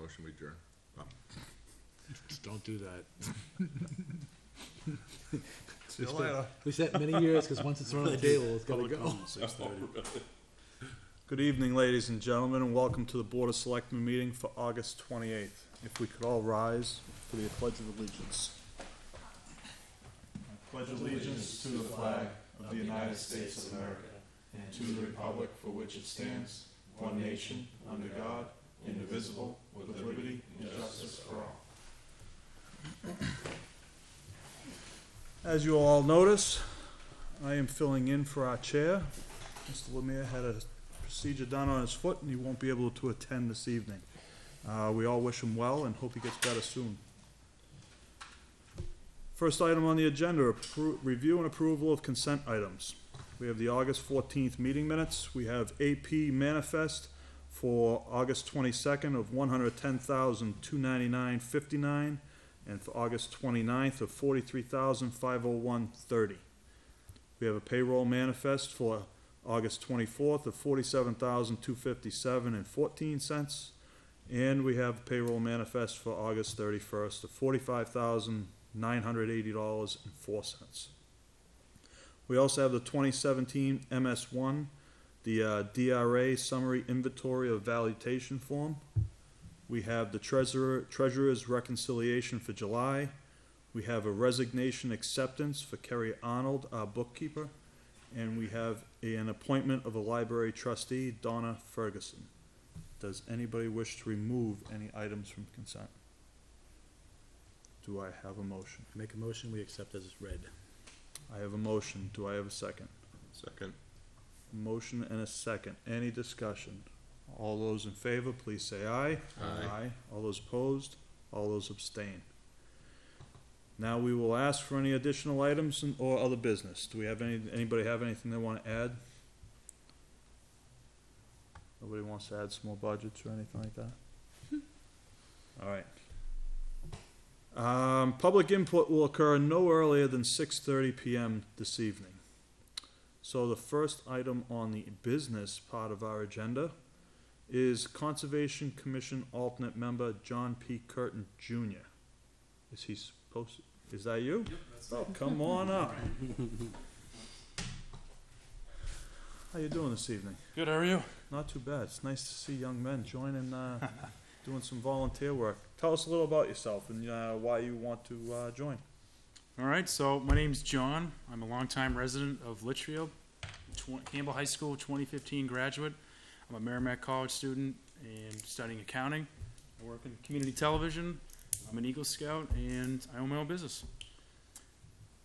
motion we adjourn. Just don't do that. See you later. We set many years, because once it's on the table, it's gotta Public go. comment, 6:30. Good evening, ladies and gentlemen, and welcome to the Board of Selectmen meeting for August 28th. If we could all rise for the Pledge of Allegiance. I pledge allegiance to the flag of the United States of America and to the republic for which it stands, one nation, under God, indivisible, with liberty and justice for all. As you all notice, I am filling in for our chair. Mr. Lemire had a procedure done on his foot and he won't be able to attend this evening. We all wish him well and hope he gets better soon. First item on the agenda, review and approval of consent items. We have the August 14th meeting minutes. We have AP manifest for August 22nd of $110,299.59 and for August 29th of $43,501.30. We have a payroll manifest for August 24th of $47,257.14, and we have a payroll manifest for August 31st of $45,980.04. We also have the 2017 MS1, the DRA Summary Inventory of Valuation Form. We have the Treasurer's Reconciliation for July. We have a resignation acceptance for Kerry Arnold, our bookkeeper. And we have an appointment of a library trustee, Donna Ferguson. Does anybody wish to remove any items from consent? Do I have a motion? Make a motion, we accept as read. I have a motion. Do I have a second? Second. Motion and a second. Any discussion? All those in favor, please say aye. Aye. All those opposed? All those abstain. Now we will ask for any additional items or other business. Do we have anybody have anything they want to add? Nobody wants to add some more budgets or anything like that? All right. Public input will occur no earlier than 6:30 p.m. this evening. So the first item on the business part of our agenda is Conservation Commission alternate member John P. Curtin Jr. Is he supposed to, is that you? Yep, that's Oh, come on up. How you doing this evening? Good, how are you? Not too bad. It's nice to see young men joining, doing some volunteer work. Tell us a little about yourself and why you want to join. All right, so my name's John. I'm a longtime resident of Litchfield, Campbell High School 2015 graduate. I'm a Merrimack College student and studying accounting. I work in community television. I'm an Eagle Scout and I own my own business.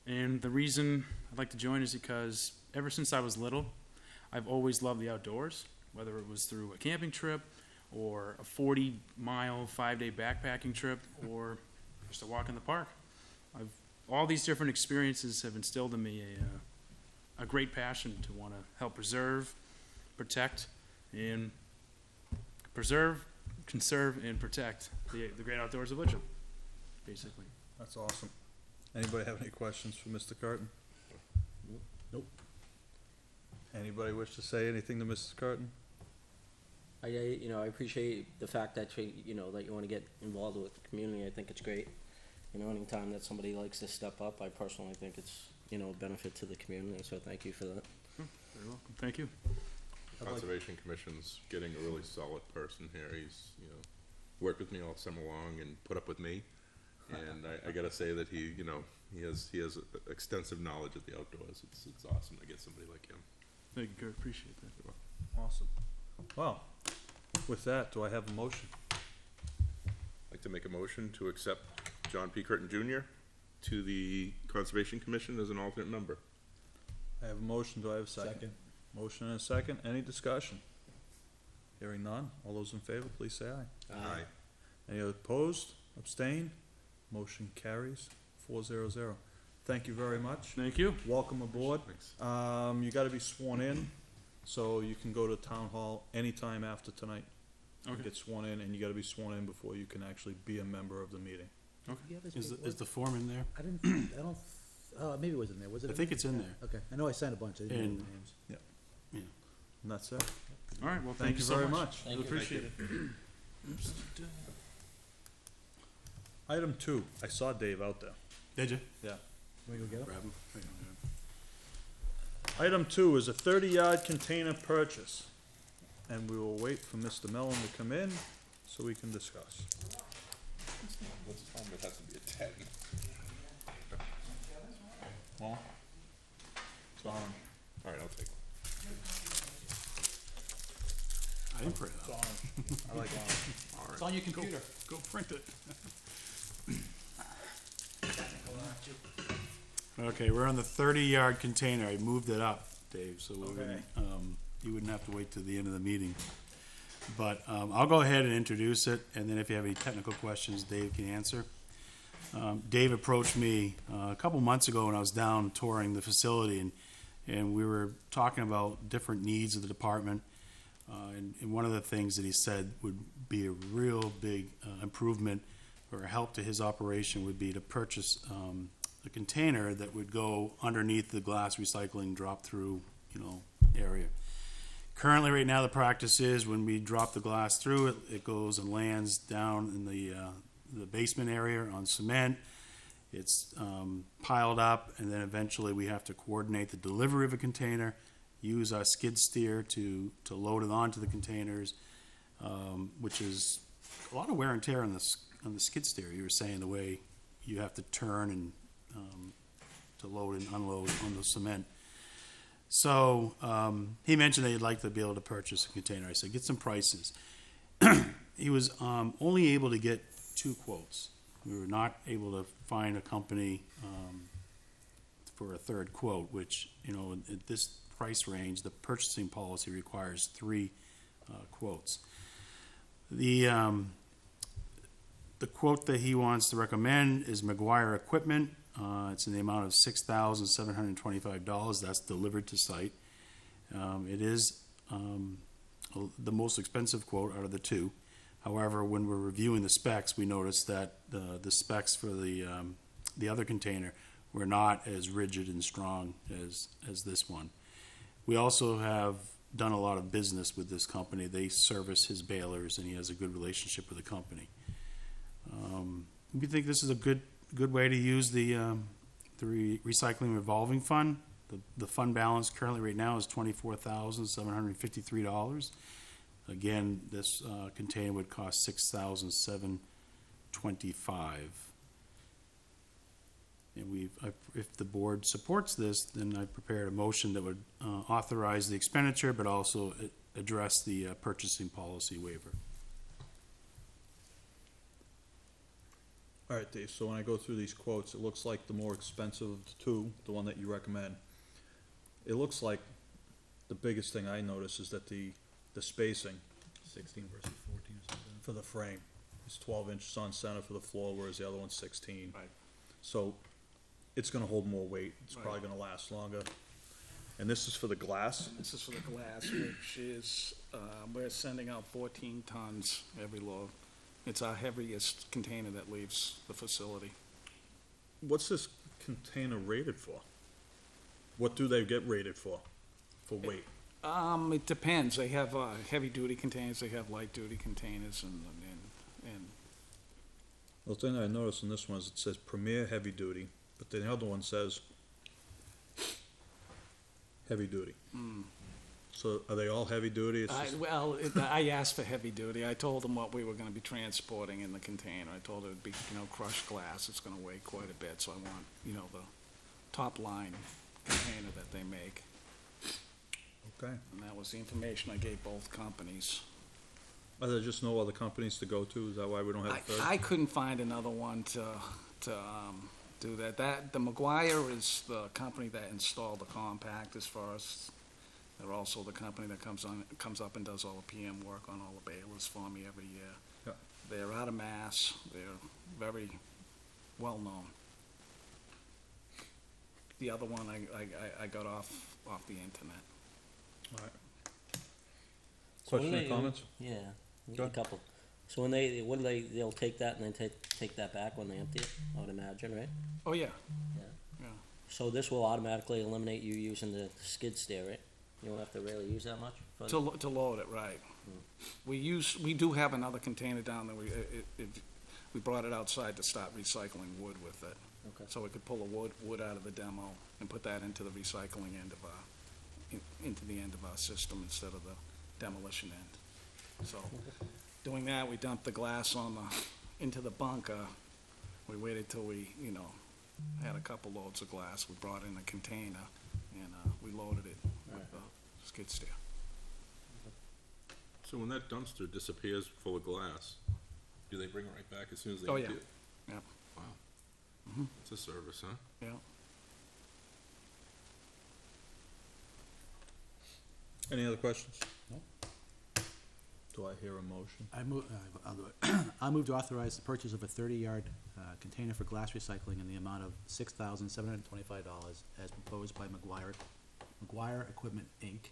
And the reason I'd like to join is because ever since I was little, I've always loved the outdoors, whether it was through a camping trip or a 40-mile, 5-day backpacking trip or just a walk in the park. All these different experiences have instilled in me a great passion to want to help preserve, protect, and conserve, and protect the great outdoors of Litchfield, basically. That's awesome. Anybody have any questions for Mr. Curtin? Nope. Anybody wish to say anything to Mrs. Curtin? I appreciate the fact that that you want to get involved with the community. I think it's great. Anytime that somebody likes to step up, I personally think it's, a benefit to the community. So thank you for that. Very welcome. Thank you. Conservation Commission's getting a really solid person here. He's, worked with me all summer long and put up with me. And I gotta say that he has extensive knowledge of the outdoors. It's awesome to get somebody like him. Thank you, Kurt. Appreciate that. Awesome. Well, with that, do I have a motion? I'd like to make a motion to accept John P. Curtin Jr. to the Conservation Commission as an alternate member. I have a motion. Do I have a second? Motion and a second. Any discussion? Hearing none. All those in favor, please say aye. Aye. Any opposed? Abstain? Motion carries 4-0-0. Thank you very much. Thank you. Welcome aboard. Thanks. You gotta be sworn in, so you can go to town hall anytime after tonight. Okay. Get sworn in, and you gotta be sworn in before you can actually be a member of the meeting. Is the form in there? I don't, maybe it was in there, was it? I think it's in there. Okay, I know I signed a bunch, I didn't know the names. And that's it. All right, well, Thank you so very much. Thank you. Appreciate it. Item 2, I saw Dave out there. Did you? Yeah. We go get it? Grab them. Item 2 is a 30-yard container purchase. And we will wait for Mr. Mellon to come in so we can discuss. Let's tell him it has to be a 10. Well, it's on. All right, I'll take one. I didn't print it out. I like on. It's on your computer. Go print it. Okay, we're on the 30-yard container. I moved it up, Dave, so we wouldn't, you wouldn't have to wait till the end of the meeting. But I'll go ahead and introduce it, and then if you have any technical questions, Dave can answer. Dave approached me a couple months ago when I was down touring the facility, and we were talking about different needs of the department. And one of the things that he said would be a real big improvement or help to his operation would be to purchase a container that would go underneath the glass recycling drop-through, area. Currently, right now, the practice is when we drop the glass through it, it goes and lands down in the basement area on cement. It's piled up, and then eventually we have to coordinate the delivery of a container, use our skid steer to load it onto the containers, which is a lot of wear and tear on the skid steer. You were saying the way you have to turn and to load and unload on the cement. So he mentioned that he'd like to be able to purchase a container. I said, get some prices. He was only able to get 2 quotes. We were not able to find a company for a third quote, which, at this price range, the purchasing policy requires 3 quotes. The quote that he wants to recommend is McGuire Equipment. It's in the amount of $6,725. That's delivered to site. It is the most expensive quote out of the 2. However, when we're reviewing the specs, we noticed that the specs for the other container were not as rigid and strong as this one. We also have done a lot of business with this company. They service his balers, and he has a good relationship with the company. We think this is a good way to use the recycling revolving fund. The fund balance currently right now is $24,753. Again, this container would cost $6,725. And if the board supports this, then I prepared a motion that would authorize the expenditure, but also address the purchasing policy waiver. All right, Dave, so when I go through these quotes, it looks like the more expensive of the 2, the one that you recommend, it looks like the biggest thing I notice is that the spacing 16 versus 14 or something. for the frame is 12 inches on center for the floor, whereas the other one's 16. Right. So it's gonna hold more weight, it's Right. probably gonna last longer. And this is for the glass? This is for the glass, which is, we're sending out 14 tons every load. It's our heaviest container that leaves the facility. What's this container rated for? What do they get rated for weight? It depends. They have, heavy-duty containers, they have light-duty containers, and The thing I noticed in this one is it says Premier Heavy Duty, but the other one says Heavy Duty. So are they all heavy duty? It's just- I asked for heavy-duty. I told them what we were gonna be transporting in the container. I told it would be, crushed glass. It's gonna weigh quite a bit, so I want, the top-line container that they make. Okay. And that was the information I gave both companies. Are there just no other companies to go to? Is that why we don't have a third? I couldn't find another one to do that. The McGuire is the company that installed the compact as far as, they're also the company that comes up and does all the PM work on all the balers for me every year. Yep. They're out of Mass. They're very well-known. The other one I got off the internet. All right. So when Question or they- comments? Yeah, Go a ahead. couple. So when they'll take that and then take that back when they empty it, I would imagine, right? Oh, yeah. Yeah. Yeah. So this will automatically eliminate you using the skid steer, right? You won't have to really use that much? for the- To load it, right. We do have another container down there. we brought it outside to start recycling wood with it. Okay. So we could pull the wood out of the demo and put that into the recycling end of into the end of our system instead of the demolition end. So, doing that, we dumped the glass into the bunker. We waited till we, had a couple loads of glass. We brought in a container and, we loaded it with the skid steer. So when that dumpster disappears full of glass, do they bring it right back as soon as they Oh, empty yeah. it? Yep. Wow. It's a service, huh? Yeah. Any other questions? No. Do I hear a motion? I'll do it. I move to authorize the purchase of a 30-yard container for glass recycling in the amount of $6,725 as proposed by McGuire Equipment, Inc.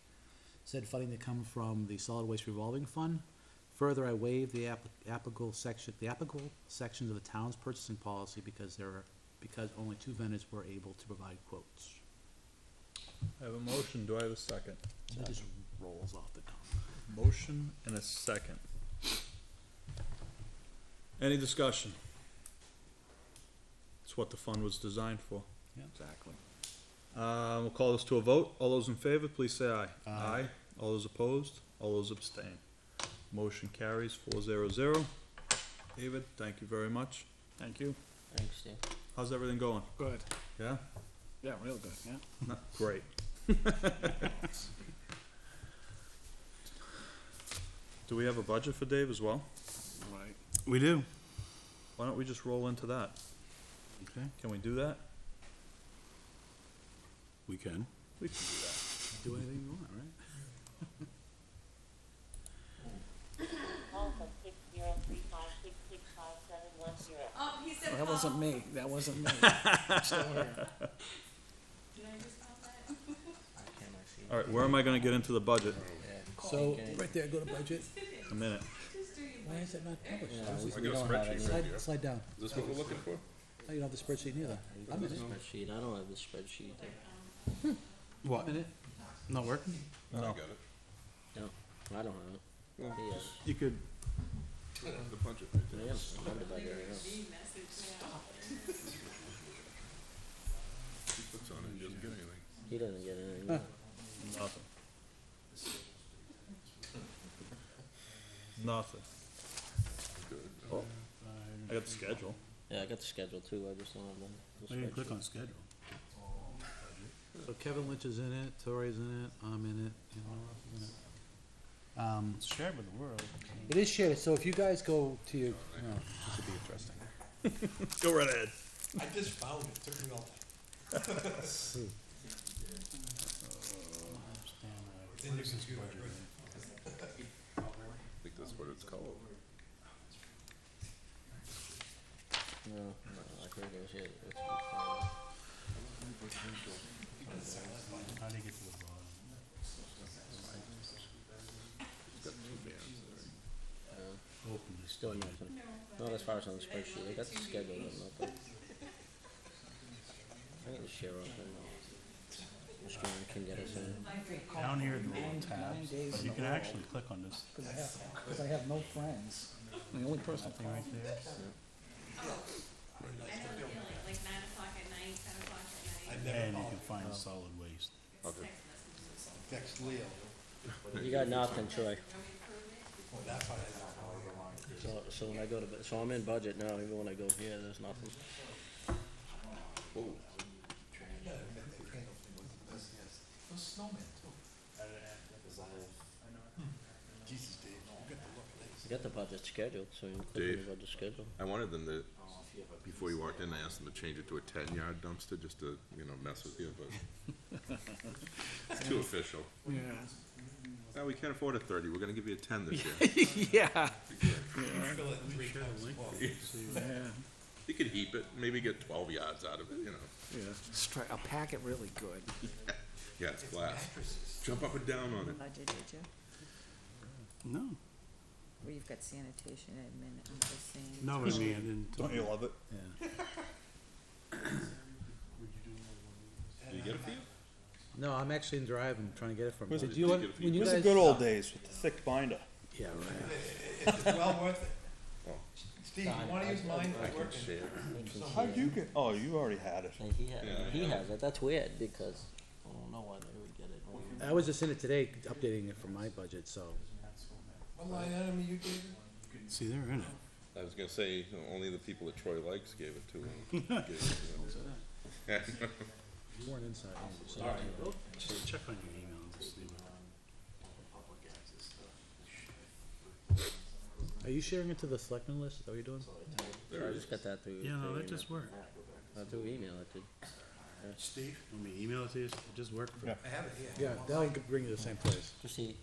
Said funding to come from the Solid Waste Revolving Fund. Further, I waive the applicable sections of the town's purchasing policy because only 2 vendors were able to provide quotes. I have a motion, do I have a second? That just rolls off the tongue. Motion and a second. Any discussion? It's what the fund was designed for. Exactly. We'll call this to a vote. All those in favor, please say aye. Aye. All those opposed? All those abstain. Motion carries 4-0-0. David, thank you very much. Thank you. Thanks, Steve. How's everything going? Good. Yeah? Yeah, real good, yeah. Not great. Do we have a budget for Dave as well? Right. We do. Why don't we just roll into that? Okay. Can we do that? We can. We can do that. Do anything you want, right? Oh, he said That wasn't me, that wasn't me. I'm still here. Did I just call that? Can I see? All right, where am I gonna get into the budget? Yeah. So, Okay. right there, go to budget. A minute. Just do your Why is it not published? Yeah, How's we this- I got a don't have spreadsheet any. right here. Slide down. Is this what we're looking for? Oh, you don't have the spreadsheet neither. I'm in it. Spreadsheet, I don't have the spreadsheet there. What? I'm in it. Not working? I got it. No, I don't have it. Well, He has. You could, The budget right there. Yeah, I have the budget right now. He puts on it, he doesn't get anything. He doesn't get anything. either. Nothing. Nothing. Good. Oh, I got the schedule. Yeah, I got the schedule too, I just don't have the I didn't click spreadsheet. on schedule. So Kevin Lynch is in it, Tori's in it, I'm in it, you know, who else is in it? It's shared with the world. It is shared, so if you guys go to your, this would be interesting. Go right ahead. I just found it, took me all day. It's in your computer, right? I think that's what it's called. No, I think it was it. It's, How do you get to the bottom? It's got 2 bands there. Open this. still nothing. Not as far as on the spreadsheet, I got the schedule, but nothing. I can just share off and, Mr. Ryan can get us in. Down here, the little tabs, but you can actually click on this Because I have no friends. The only person. thing right there. I don't feel like 9 o'clock at night, 10 o'clock at night. And you can find solid waste. Okay. Text Leo. You got nothing, Troy. Well, that's how I So when I go to, so I'm in budget now, even when I go here, there's nothing. Whoa. Those snowmen too. Jesus, Dave, you got to look at this. You got the budget scheduled, so you can click on Dave. the budget schedule. I wanted them to, before you walked in, I asked them to change it to a 10-yard dumpster, just to, mess with you, but it's too official. Yeah. Well, we can't afford a 30, we're gonna give you a 10 this year. Yeah. Fill it 3 times as well. Yeah. You could heap it, maybe get 12 yards out of it, Yeah. I'll pack it really good. Yeah, it's glass. Jump up and down on it. Budget, did you? No, Well, you've got sanitation admin, I'm just saying. no, I mean, I didn't. Don't you love it? Yeah. Did you get it for you? No, I'm actually in drive and trying to get it from. Where's Did it? you, Did you when get it for you you? Where's guys? the good old days with the thick binder? Yeah, right. It's well worth it. Oh. Steve, you wanna use mine? I It's can working. share. How'd you get, oh, you already had it. And he Yeah. has it, that's weird, because I don't know why they would get it. I was just in it today, updating it for my budget, so. What line item are you giving? See, they're in it. I was gonna say, only the people that Troy likes gave it to him. Gave it to him. You weren't inside. So. Check on your email and just see what. Are you sharing it to the selectmen list? Is that what you're doing? I just got that through. Yeah, no, through that email. just worked. Through email, it did. Steve? Want me to email it to you? It just worked. Yeah. I have it here. Yeah, that'll bring you to the same place. Just see,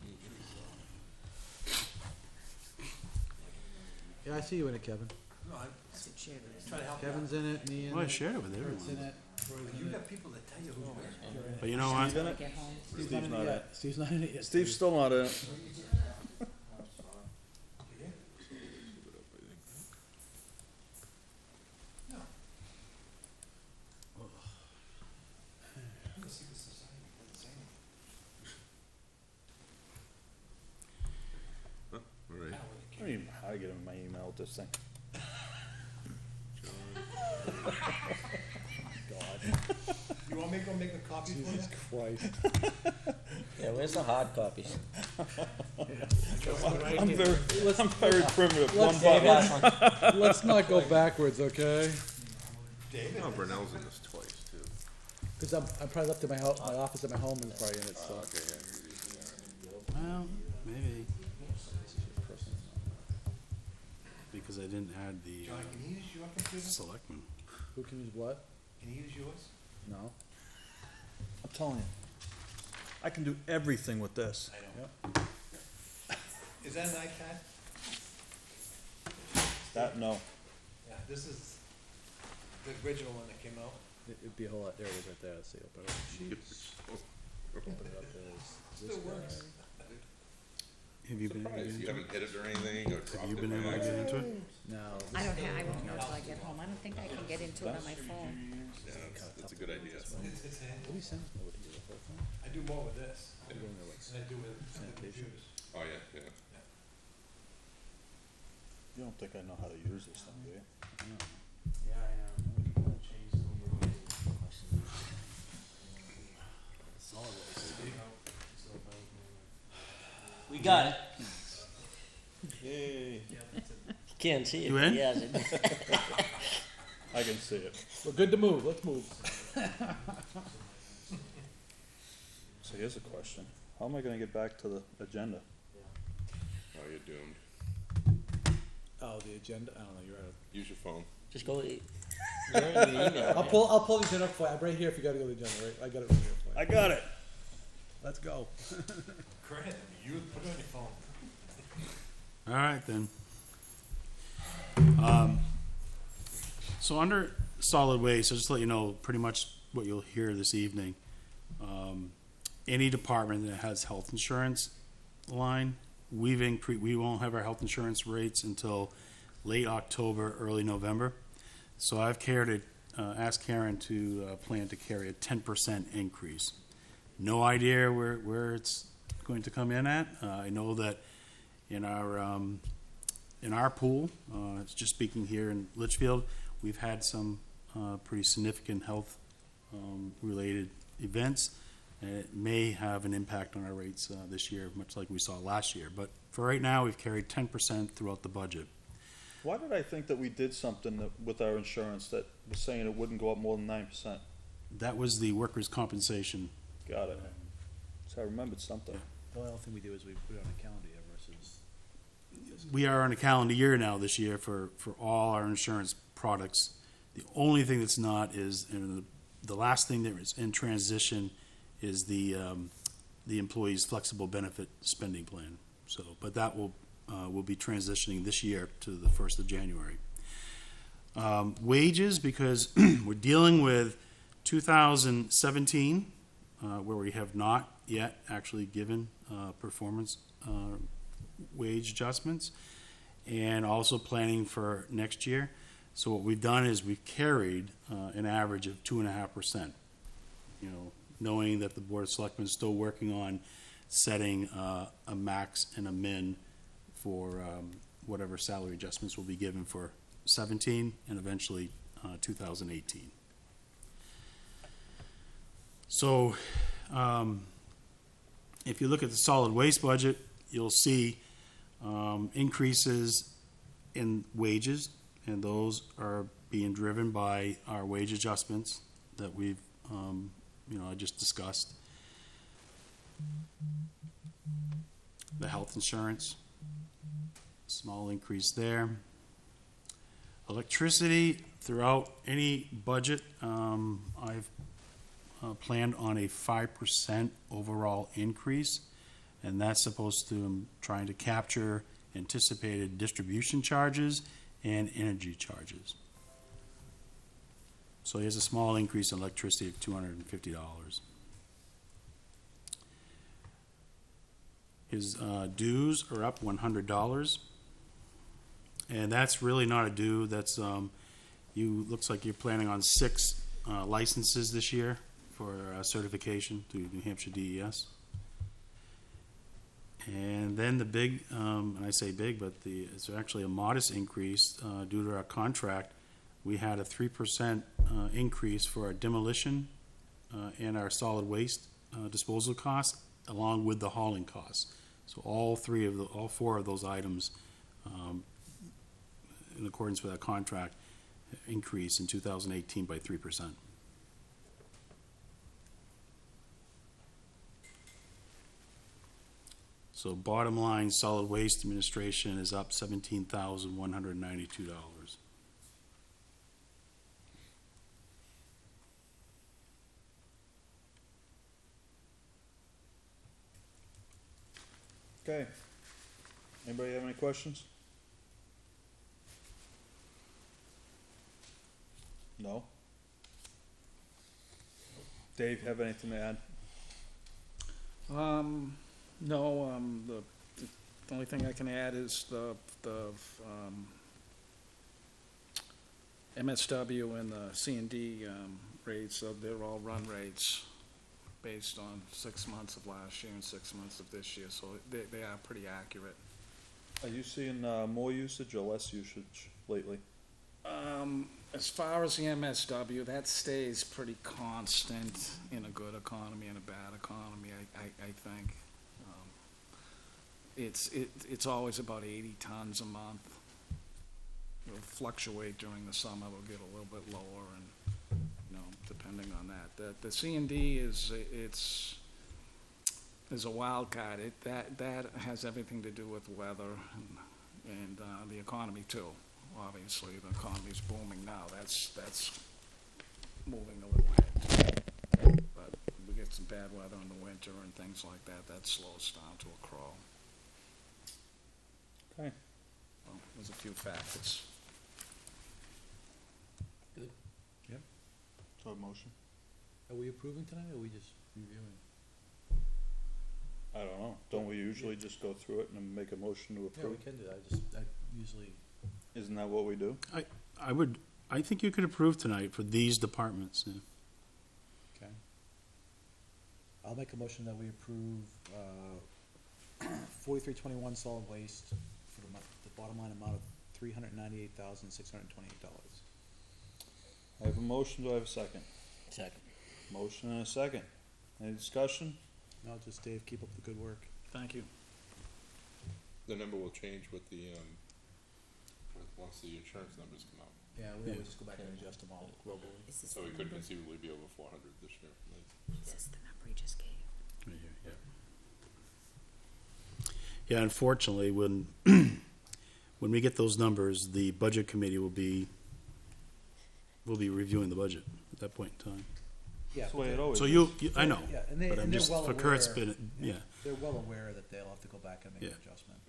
Yeah, I see you in it, Kevin. No, I'm It's a chair. trying to help you out. Kevin's in it, me in Well, I it. shared it with Kurt's in everyone. it. Troy's You in it. got people that tell you who's where. But you know what? When I get home. Steve's not in it yet. Steve's not in it yet. Steve's still not in it. No. I'm gonna see the society, it doesn't say anything. All right. I don't even know how to get in my email with this thing. You want me to go make a copy for you? Jesus Christ. yeah, where's the hard copies? I'm very primitive. One Let's- button. Let's not go backwards, okay? David? Oh, Brunel's in this twice, too. Cause I'm probably left in my house, my office at my home and probably in it, so. Okay, yeah. Well, maybe. Because I didn't add the John, can you use your computer? selectmen. Who can use what? Can you use yours? No. I'm telling you, I can do everything with this. I know. Is that an iPad? That, no. Yeah, this is the original one that came out. It'd be a whole lot, there it is right there, let's see, open it up. Open it up, there's this Still guy. works. Have you been able to get Surprised you into it? haven't hit it or anything, or dropped Have you it been by able to get accident? into it? No. I don't have, I won't know till I get home. I don't think I can get into it on my phone. Yeah, that's a good idea. It's handy. Did we send it? No, we did the whole thing. I do more with this We're doing the, like, than I do with the sanitation. computers. Oh, yeah, yeah. You don't think I know how to use this thing, do you? Yeah, I know. Change the way. We got it. Yay. You can't see it. You but in? he has it. I can see it. We're good to move, let's move. So here's a question. How am I gonna get back to the agenda? Oh, you're doomed. Oh, the agenda, I don't know, you're right. Use your phone. Just go, you're in the email, I'll right? pull the agenda up for you, I'm right here if you gotta go to the agenda, right? I got it right here for you. I got it. Let's go. Credit, you put it on your phone. All right, then. So under solid waste, I'll just let you know pretty much what you'll hear this evening. Any department that has health insurance line, we won't have our health insurance rates until late October, early November. So I've asked Karen to plan to carry a 10% increase. No idea where it's going to come in at. I know that in our pool, it's just speaking here in Litchfield, we've had some pretty significant health related events, and it may have an impact on our rates this year, much like we saw last year. But for right now, we've carried 10% throughout the budget. Why did I think that we did something with our insurance that was saying it wouldn't go up more than 9%? That was the workers' compensation. Got it. So I remembered something. The only other thing we do is we put it on a calendar year versus. We are on a calendar year now this year for all our insurance products. The only thing that's not is, and the last thing that is in transition is the employee's flexible benefit spending plan. So, but that will be transitioning this year to the 1st of January. Wages, because we're dealing with 2017, where we have not yet actually given performance wage adjustments, and also planning for next year. So what we've done is we've carried an average of 2.5%. You know, knowing that the Board of Selectmen is still working on setting a max and a min for whatever salary adjustments will be given for 17 and eventually 2018. So, if you look at the solid waste budget, you'll see increases in wages, and those are being driven by our wage adjustments that we've, I just discussed. The health insurance, small increase there. Electricity, throughout any budget, I've planned on a 5% overall increase, and that's supposed to, trying to capture anticipated distribution charges and energy charges. So here's a small increase in electricity of $250. His dues are up $100, and that's really not a due. That's looks like you're planning on 6 licenses this year for certification through New Hampshire DES. And then the big, and I say big, but it's actually a modest increase due to our contract. We had a 3% increase for our demolition and our solid waste disposal costs, along with the hauling costs. So all 4 of those items, in accordance with our contract, increase in 2018 by 3%. So bottom line, solid waste administration is up $17,192. Okay. Anybody have any questions? No? Dave, have anything to add? No, the only thing I can add is the MSW and the C&D rates, they're all run rates based on 6 months of last year and 6 months of this year, so they are pretty accurate. Are you seeing more usage or less usage lately? As far as the MSW, that stays pretty constant in a good economy and a bad economy, I think. It's always about 80 tons a month. It'll fluctuate during the summer, it'll get a little bit lower, and, depending on that. The C&D is a wild card. That has everything to do with weather and the economy too. Obviously, the economy's booming now. That's moving a little ahead. But we get some bad weather in the winter and things like that. That slows down to a crawl. Okay. Well, there's a few factors. Good. Yep. So a motion? Are we approving tonight, or are we just reviewing? I don't know. Don't we usually just go through it and make a motion to Yeah, we approve? can do that. I usually. Isn't that what we do? I think you could approve tonight for these departments. Yeah. Okay. I'll make a motion that we approve, 4321 solid waste for the bottom line amount of $398,628. I have a motion. Do I have a second? Second. Motion and a second. Any discussion? No, just Dave, keep up the good work. Thank you. The number will change with once the insurance numbers come out. Yeah, we always just go back and adjust them all globally. Is this So the we could number? conceivably be over 400 this year. Is this the number he just gave? Right here, yeah. Yeah, unfortunately, when we get those numbers, the budget committee will be reviewing the budget at that point in time. Yeah. That's the way it always So is. I know, Yeah, and but I'm they're just, well for Kurt's aware- been, yeah. They're well aware that they'll have to go back and make an Yeah. adjustment.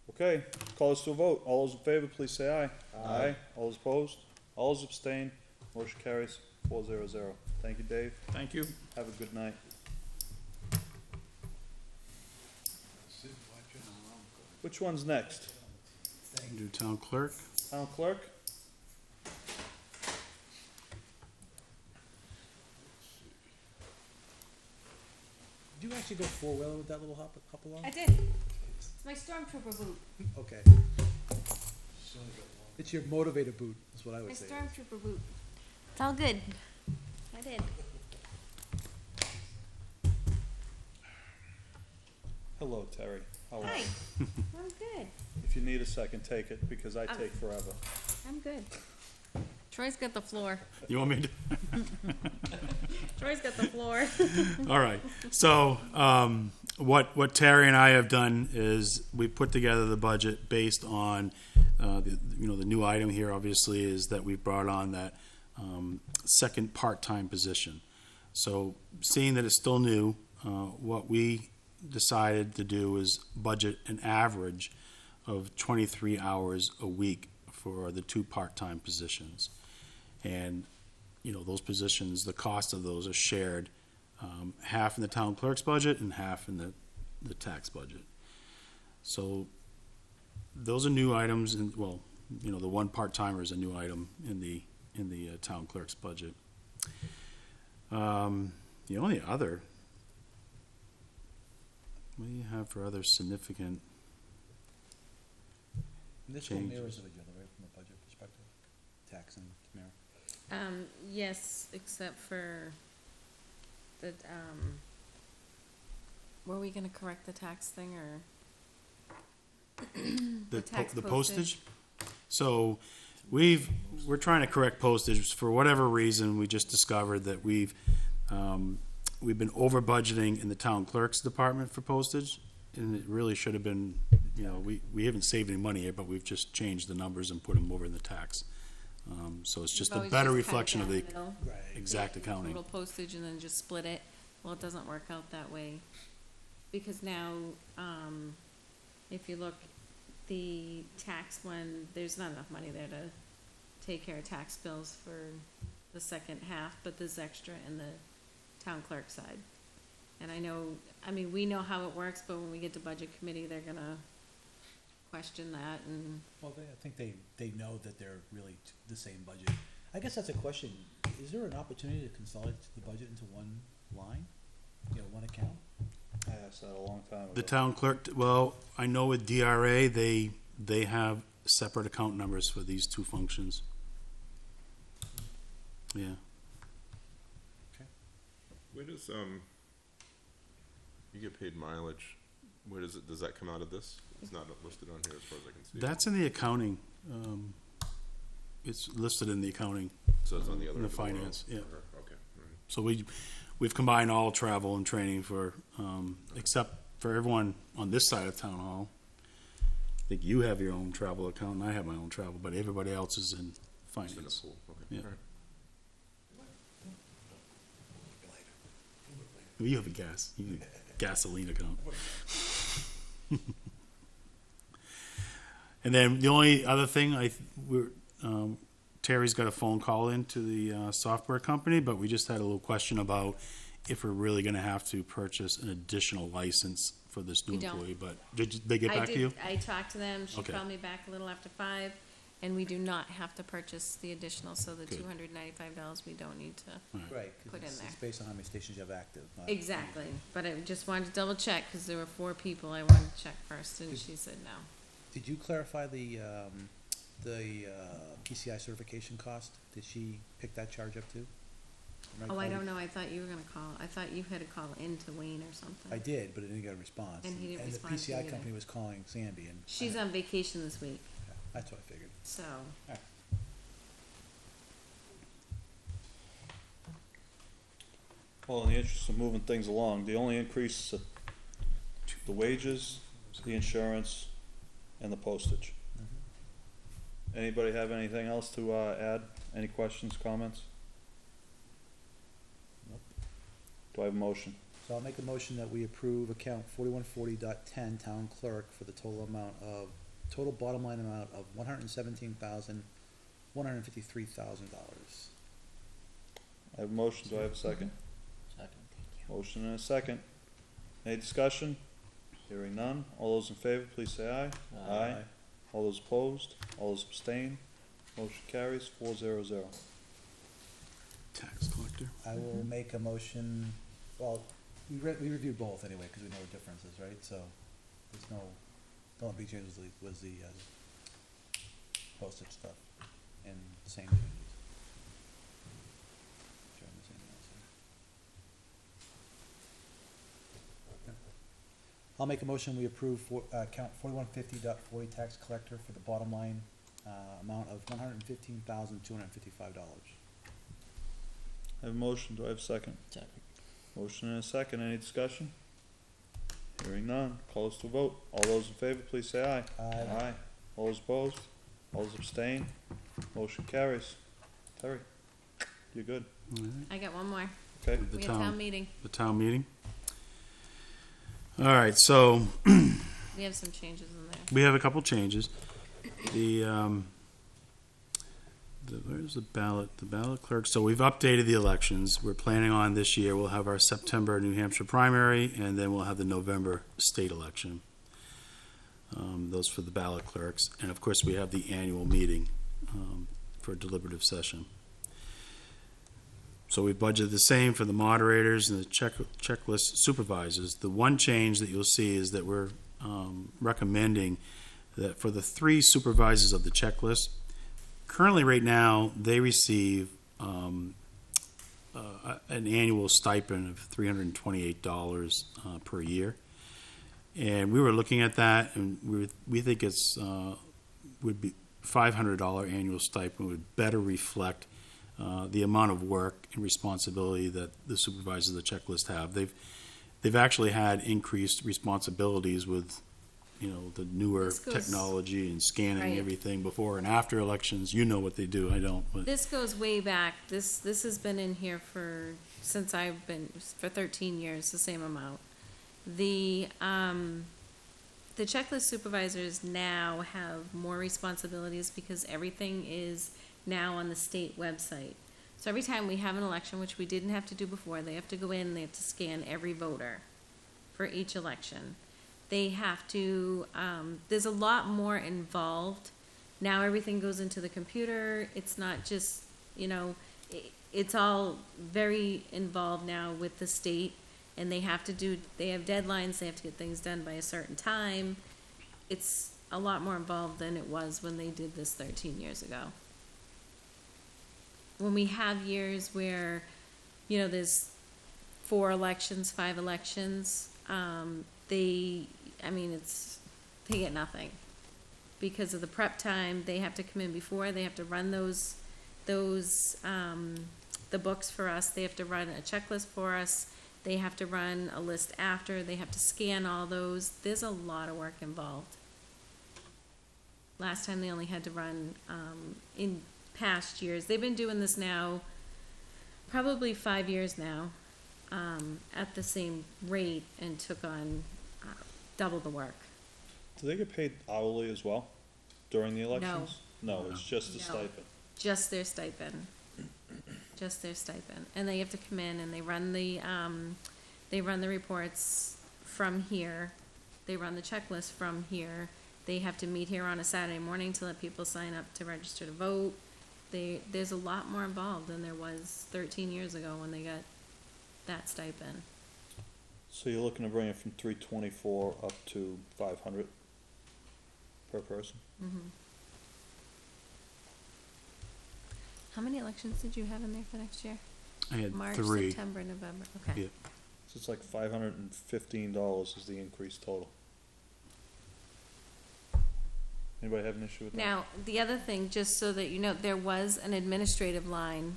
Okay, call us to a vote. All those in favor, please say aye. Aye. All those opposed? All those abstain? Motion carries 400. Thank you, Dave. Thank you. Have a good night. Which one's next? Do town clerk? Town clerk? Did you actually go four-wheeler with that little hop along? I did. It's my stormtrooper boot. Okay. It's your motivator boot, is what I My would say. stormtrooper boot. It's all good. I did. Hello, Terry. How are Hi. you? I'm good. If you need a second, take it, because I take forever. I'm good. Troy's got the floor. You want me to? Troy's got the floor. All right. So, what Terry and I have done is we put together the budget based on, the new item here obviously is that we've brought on that, second part-time position. So, seeing that it's still new, what we decided to do is budget an average of 23 hours a week for the two part-time positions. And, those positions, the cost of those are shared, half in the town clerk's budget and half in the tax budget. So those are new items, and, the one part-timer is a new item in the town clerk's budget. The only other, what do you have for other significant? This one Changes. mirrors of each other, right, from a budget perspective? Tax and mirror. Yes, except for the, were we gonna correct the tax thing or? The tax The postage. postage? So we're trying to correct postage. For whatever reason, we just discovered that we've been over budgeting in the town clerk's department for postage. And it really should have been, we haven't saved any money here, but we've just changed the numbers and put them over in the tax. So it's just a Always better just cut it reflection of down the middle, Right. exact take accounting. Total postage and then just split it. Well, it doesn't work out that way. Because now, if you look, the tax one, there's not enough money there to take care of tax bills for the second half, but there's extra in the town clerk side. And we know how it works, but when we get to budget committee, they're gonna question that and, Well, I think they know that they're really the same budget. I guess that's a question. Is there an opportunity to consolidate the budget into one line? One account? I asked that a long time ago. The town clerk, well, I know with DRA, they have separate account numbers for these two functions. Yeah. Where does, you get paid mileage, where does that come out of this? It's not listed on here as far as I can see. That's in the accounting. It's listed in the accounting. So it's on the other in the end of world finance, yeah. for her. Okay, all right. So we've combined all travel and training for, except for everyone on this side of town hall. I think you have your own travel account and I have my own travel, but everybody else is in It's in a finance. pool, okay, Yeah. all right. You have a gasoline account. And then the only other thing, Terry's got a phone call into the software company, but we just had a little question about if we're really gonna have to purchase an additional license for this new We don't. employee, but did they get back to you? I talked to them, she Okay. called me back a little after 5, and we do not have to purchase the additional, so the Good. $295 we don't need to. Right, Put in because there. it's based on how many stations you have active. not- Exactly, but I just wanted to double check, cause there were 4 people, I wanted to check first, and she said no. Did you clarify the PCI certification cost? Did she pick that charge up too? Am Oh, I calling- don't know, I thought you were gonna call, I thought you had to call in to Wayne or something. I did, but I didn't get a response. And he didn't And respond the to PCI you company either. was calling Sandy and. She's on vacation this week, Yeah, that's what I figured. so, Well, in the interest of moving things along, the only increase is the wages, the insurance, and the postage. Anybody have anything else to add? Any questions, comments? Nope. Do I have a motion? So I'll make a motion that we approve account 4140.10 town clerk for the total bottom line amount of $117,153,000. I have a motion, do I have a second? Second. Motion and a second. Any discussion? Hearing none. All those in favor, please say aye. Aye. All those opposed? All those abstain? Motion carries 400. Tax collector. I will make a motion, well, we reviewed both anyway, cause we know the differences, right? So, there's no, the only big change was the postage stuff, and same changes. Trying to see anything else here. Okay. I'll make a motion, we approve account 4150.40 tax collector for the bottom line, amount of $115,255. I have a motion, do I have a second? Second. Motion and a second, any discussion? Hearing none, call us to vote. All those in favor, please say aye. Aye. All those opposed? All those abstain? Motion carries. Terry, you're good. I got one more. Okay, The We have town town, meeting. the town meeting. All right, so We have some changes in there. we have a couple changes. Where's the ballot clerk? So we've updated the elections. We're planning on this year, we'll have our September New Hampshire primary, and then we'll have the November state election. Those for the ballot clerks. And of course, we have the annual meeting for a deliberative session. So we budgeted the same for the moderators and the checklist supervisors. The one change that you'll see is that we're recommending that for the 3 supervisors of the checklist, currently right now, they receive an annual stipend of $328 per year. And we were looking at that, and we think it's would be $500 annual stipend would better reflect the amount of work and responsibility that the supervisors of the checklist have. They've actually had increased responsibilities with, you know, the newer This goes- technology and scanning Right. everything before and after elections. You know what they do. I don't. But This goes way back. This has been in here since I've been, for 13 years, the same amount. The checklist supervisors now have more responsibilities because everything is now on the state website. So every time we have an election, which we didn't have to do before, they have to go in, they have to scan every voter for each election. They have to, there's a lot more involved. Now everything goes into the computer. It's not just, you know, it's all very involved now with the state, and they have deadlines, they have to get things done by a certain time. It's a lot more involved than it was when they did this 13 years ago. When we have years where, you know, there's 4 elections, 5 elections, they get nothing. Because of the prep time, they have to come in before, they have to run the books for us, they have to run a checklist for us, they have to run a list after, they have to scan all those. There's a lot of work involved. Last time they only had to run, in past years, they've been doing this now, probably 5 years now, at the same rate, and took on double the work. do they get paid hourly as well during the elections? No, it's just a No. stipend. Just their stipend. Just their stipend. And they have to come in and they run the reports from here. They run the checklist from here. They have to meet here on a Saturday morning to let people sign up to register to vote. There's a lot more involved than there was 13 years ago when they got that stipend. So you're looking to bring it from 324 up to 500 per person? How many elections did you have in there for next year? I had March, 3. September, November, okay. Yeah. So it's like $515 is the increase total. Anybody have an issue with that? Now, the other thing, just so that you know, there was an administrative line,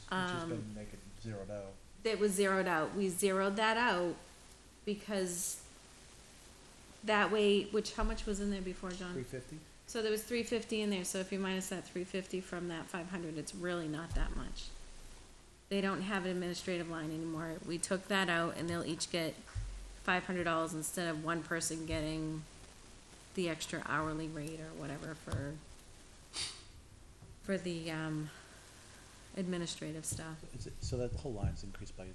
Which has been make it zeroed out. that was zeroed out. We zeroed that out because that way, how much was in there before, John? 350? So there was 350 in there, so if you minus that 350 from that 500, it's really not that much. They don't have an administrative line anymore. We took that out, and they'll each get $500 instead of one person getting the extra hourly rate or whatever for the administrative stuff. So that whole line's increased by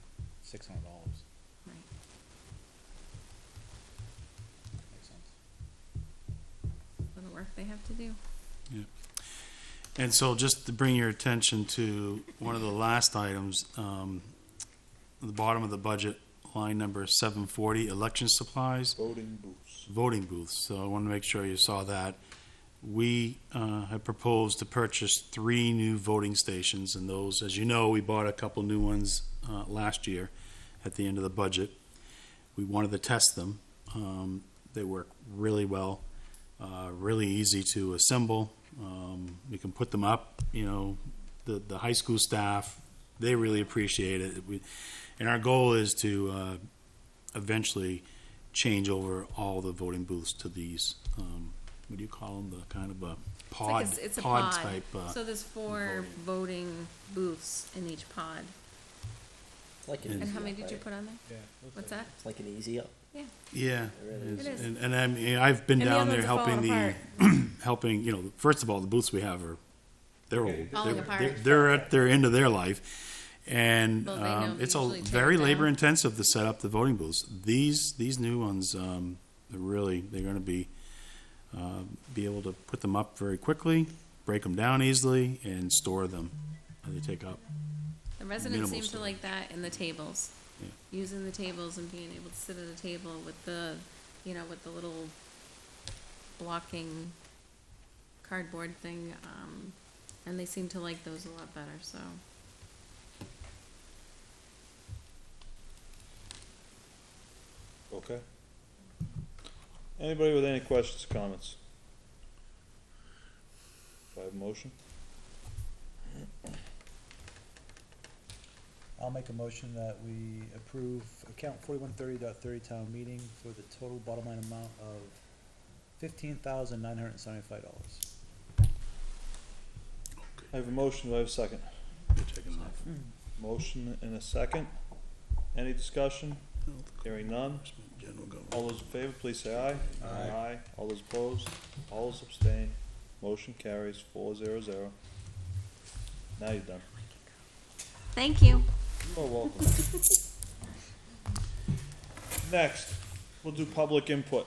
$600. Right. Makes sense. For the work they have to do. And so just to bring your attention to one of the last items, the bottom of the budget, line number 740, election supplies, Voting booths. voting booths. So I want to make sure you saw that. we have proposed to purchase 3 new voting stations, and those, as you know, we bought a couple new ones last year at the end of the budget. We wanted to test them. They work really well, really easy to assemble. We can put them up, the high school staff, they really appreciate it. And our goal is to eventually change over all the voting booths to these, what do you call them, the kind of a pod, It's a pod pod. type. So there's 4 voting booths in each pod. It's like an And easy how many up, did you right? put on there? What's that? It's like an easy up. Yeah, really is. It is. and I mean, I've been And the down other there ones are helping falling helping, first of all, the booths we have they're old. Falling They're- apart. They're at their end of their life. And, Well, they know it's usually tear very it down. labor intensive to set up the voting booths. These new ones, they're gonna be able to put them up very quickly, break them down easily, and store them. They take up. The residents Minimal seem to storage. like that in the tables. Yeah. Using the tables and being able to sit at a table with the, with the little blocking cardboard thing, and they seem to like those a lot better, so. Okay. Anybody with any questions, comments? Do I have a motion? I'll make a motion that we approve account 4130.30 town meeting for the total bottom line amount of $15,975. I have a motion, do I have a second? You're taking them off. Motion and a second. Any discussion? Hearing none. General government. All those in favor, please say aye. Aye. All those opposed? All those abstain? Motion carries 400. Now you're done. Thank you. You are welcome. Next, we'll do public input.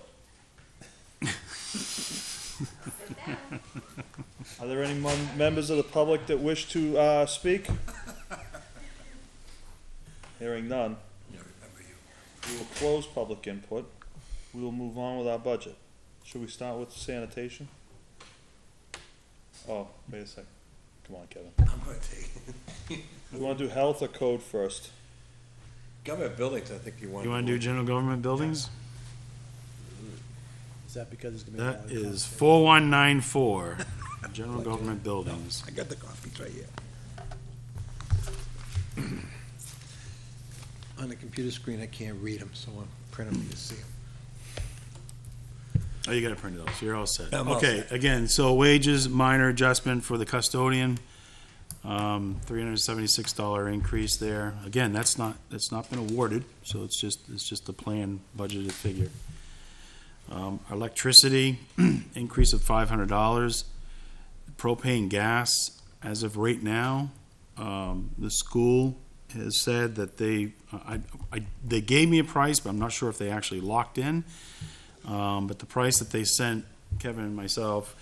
Are there any members of the public that wish to speak? Hearing none. We will close public input. We will move on with our budget. Should we start with sanitation? Oh, wait a second. Come on, Kevin. I'm gonna take it. We wanna do health or code first? Government buildings, I think you want. You wanna do general government buildings? Is that because it's gonna be? That a lot of is conversation? 4194, general government buildings. I got the copies right here. On the computer screen, I can't read them, so I'm printing them to see them. Oh, you gotta print those, you're all set. I'm all Okay, set. again, so wages, minor adjustment for the custodian, $376 increase there. Again, that's not been awarded, so it's just the planned budgeted figure. Electricity, increase of $500. Propane gas, as of right now, the school has said that they gave me a price, but I'm not sure if they actually locked in. But the price that they sent Kevin and myself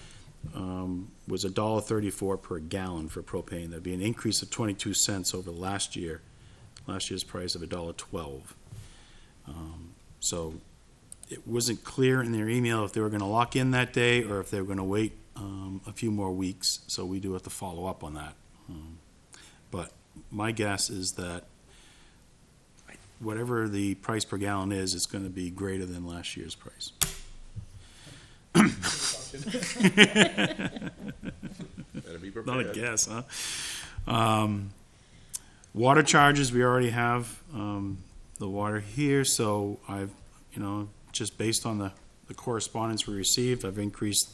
was $1.34 per gallon for propane. That'd be an increase of 22 cents over last year's price of $1.12. So it wasn't clear in their email if they were going to lock in that day or if they were going to wait a few more weeks. So we do have to follow up on that. But my guess is that whatever the price per gallon is, it's going to be greater than last year's price. Better be Not a prepared. guess, huh? Water charges, we already have the water here, so I've, just based on the correspondence we received, I've increased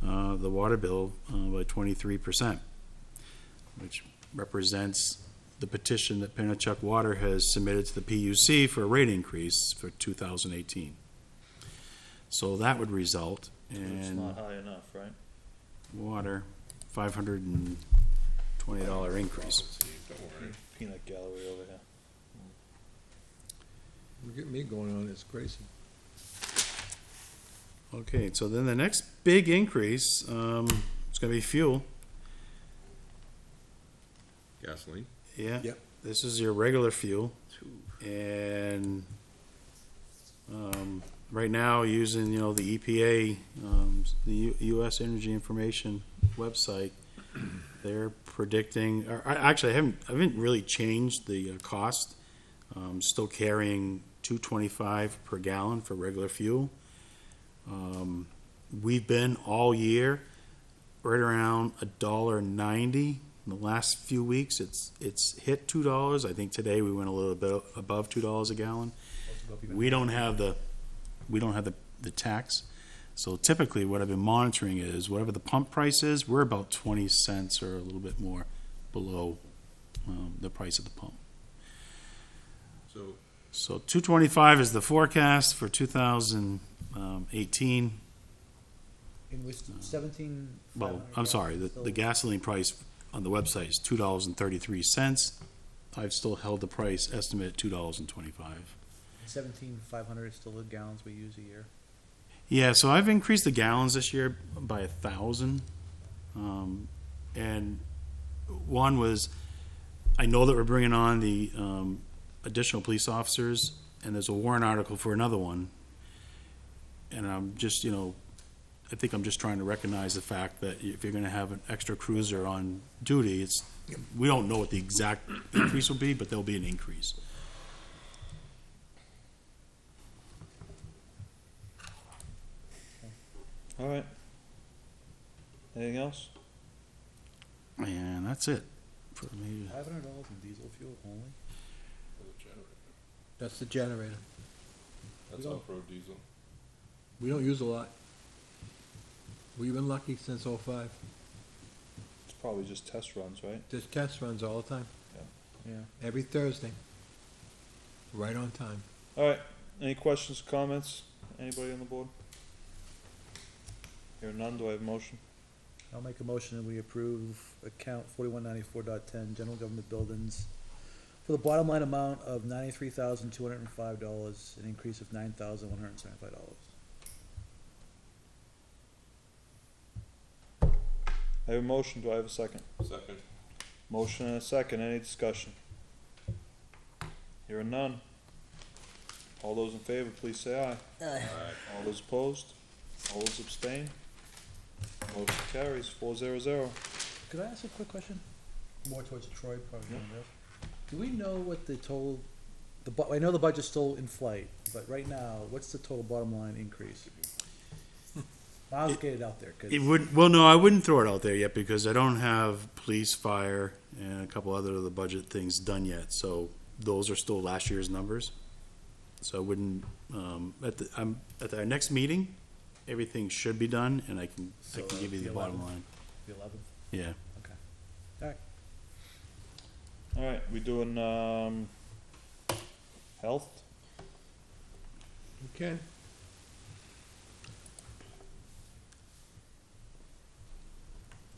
the water bill by 23%, which represents the petition that Pennachuck Water has submitted to the PUC for a rate increase for 2018. So that would result It's in not high enough, right? water, $520 increase. Don't worry. Peanut gallery over here. Look at me going on this crazy. Okay, so then the next big increase, it's gonna be fuel. Gasoline. Yeah. Yep. This is your regular fuel. And, right now, using, the EPA, the U.S. Energy Information website, they're predicting, or actually, I haven't really changed the cost. Still carrying $2.25 per gallon for regular fuel. We've been all year right around $1.90. In the last few weeks, it's hit $2. I think today we went a little bit above $2 a gallon. We don't have the tax. So typically, what I've been monitoring is whatever the pump price is, we're about 20 cents or a little bit more below the price of the pump. So 225 is the forecast for 2018. In which 17. Well, I'm sorry, the gasoline price on the website is $2.33. I've still held the price estimate at $2.25. 17,500 is still the gallons we use a year. Yeah, so I've increased the gallons this year by 1,000. And one was, I know that we're bringing on the additional police officers, and there's a warrant article for another one. And I'm just, I think I'm just trying to recognize the fact that if you're gonna have an extra cruiser on duty, we don't know what the exact increase will be, but there'll be an increase. All right. Anything else? And that's it for me. $500 in diesel fuel only? That's the generator. That's We don't- off-road diesel. We don't use a lot. We've been lucky since '05. It's probably just test runs, right? Just test runs all the time, Yeah. every Thursday. Right on time. All right, any questions, comments? Anybody on the board? Hearing none, do I have a motion? I'll make a motion that we approve account 4194.10, general government buildings, for the bottom line amount of $93,205, an increase of $9,175. I have a motion, do I have a second? Second. Motion and a second, any discussion? Hearing none. All those in favor, please say aye. All those opposed? All those abstain? Motion carries 400. Could I ask a quick question? More towards Troy, probably on this. Do we know what the total, I know the budget's still in flight, but right now, what's the total bottom line increase? I'll get it out there, 'cause No, I wouldn't throw it out there yet because I don't have police, fire, and a couple other of the budget things done yet. So those are still last year's numbers. So I wouldn't, at our next meeting, everything should be done and I can give you the bottom line. the 11th, Yeah. okay. Alright, All right, we doing, health? Okay.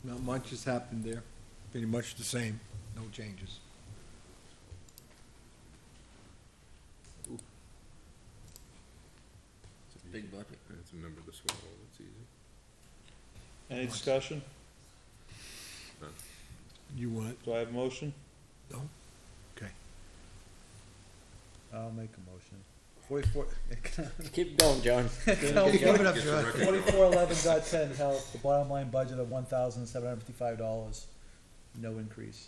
Not much has happened there. Pretty much the same, no changes. Big budget. It's a number to swallow, it's easy. Any discussion? You want, Do I have a motion? okay. I'll make a motion. 44, Keep going, John. Keep it up, John. 4411.10 health, the bottom line budget of $1,755, no increase.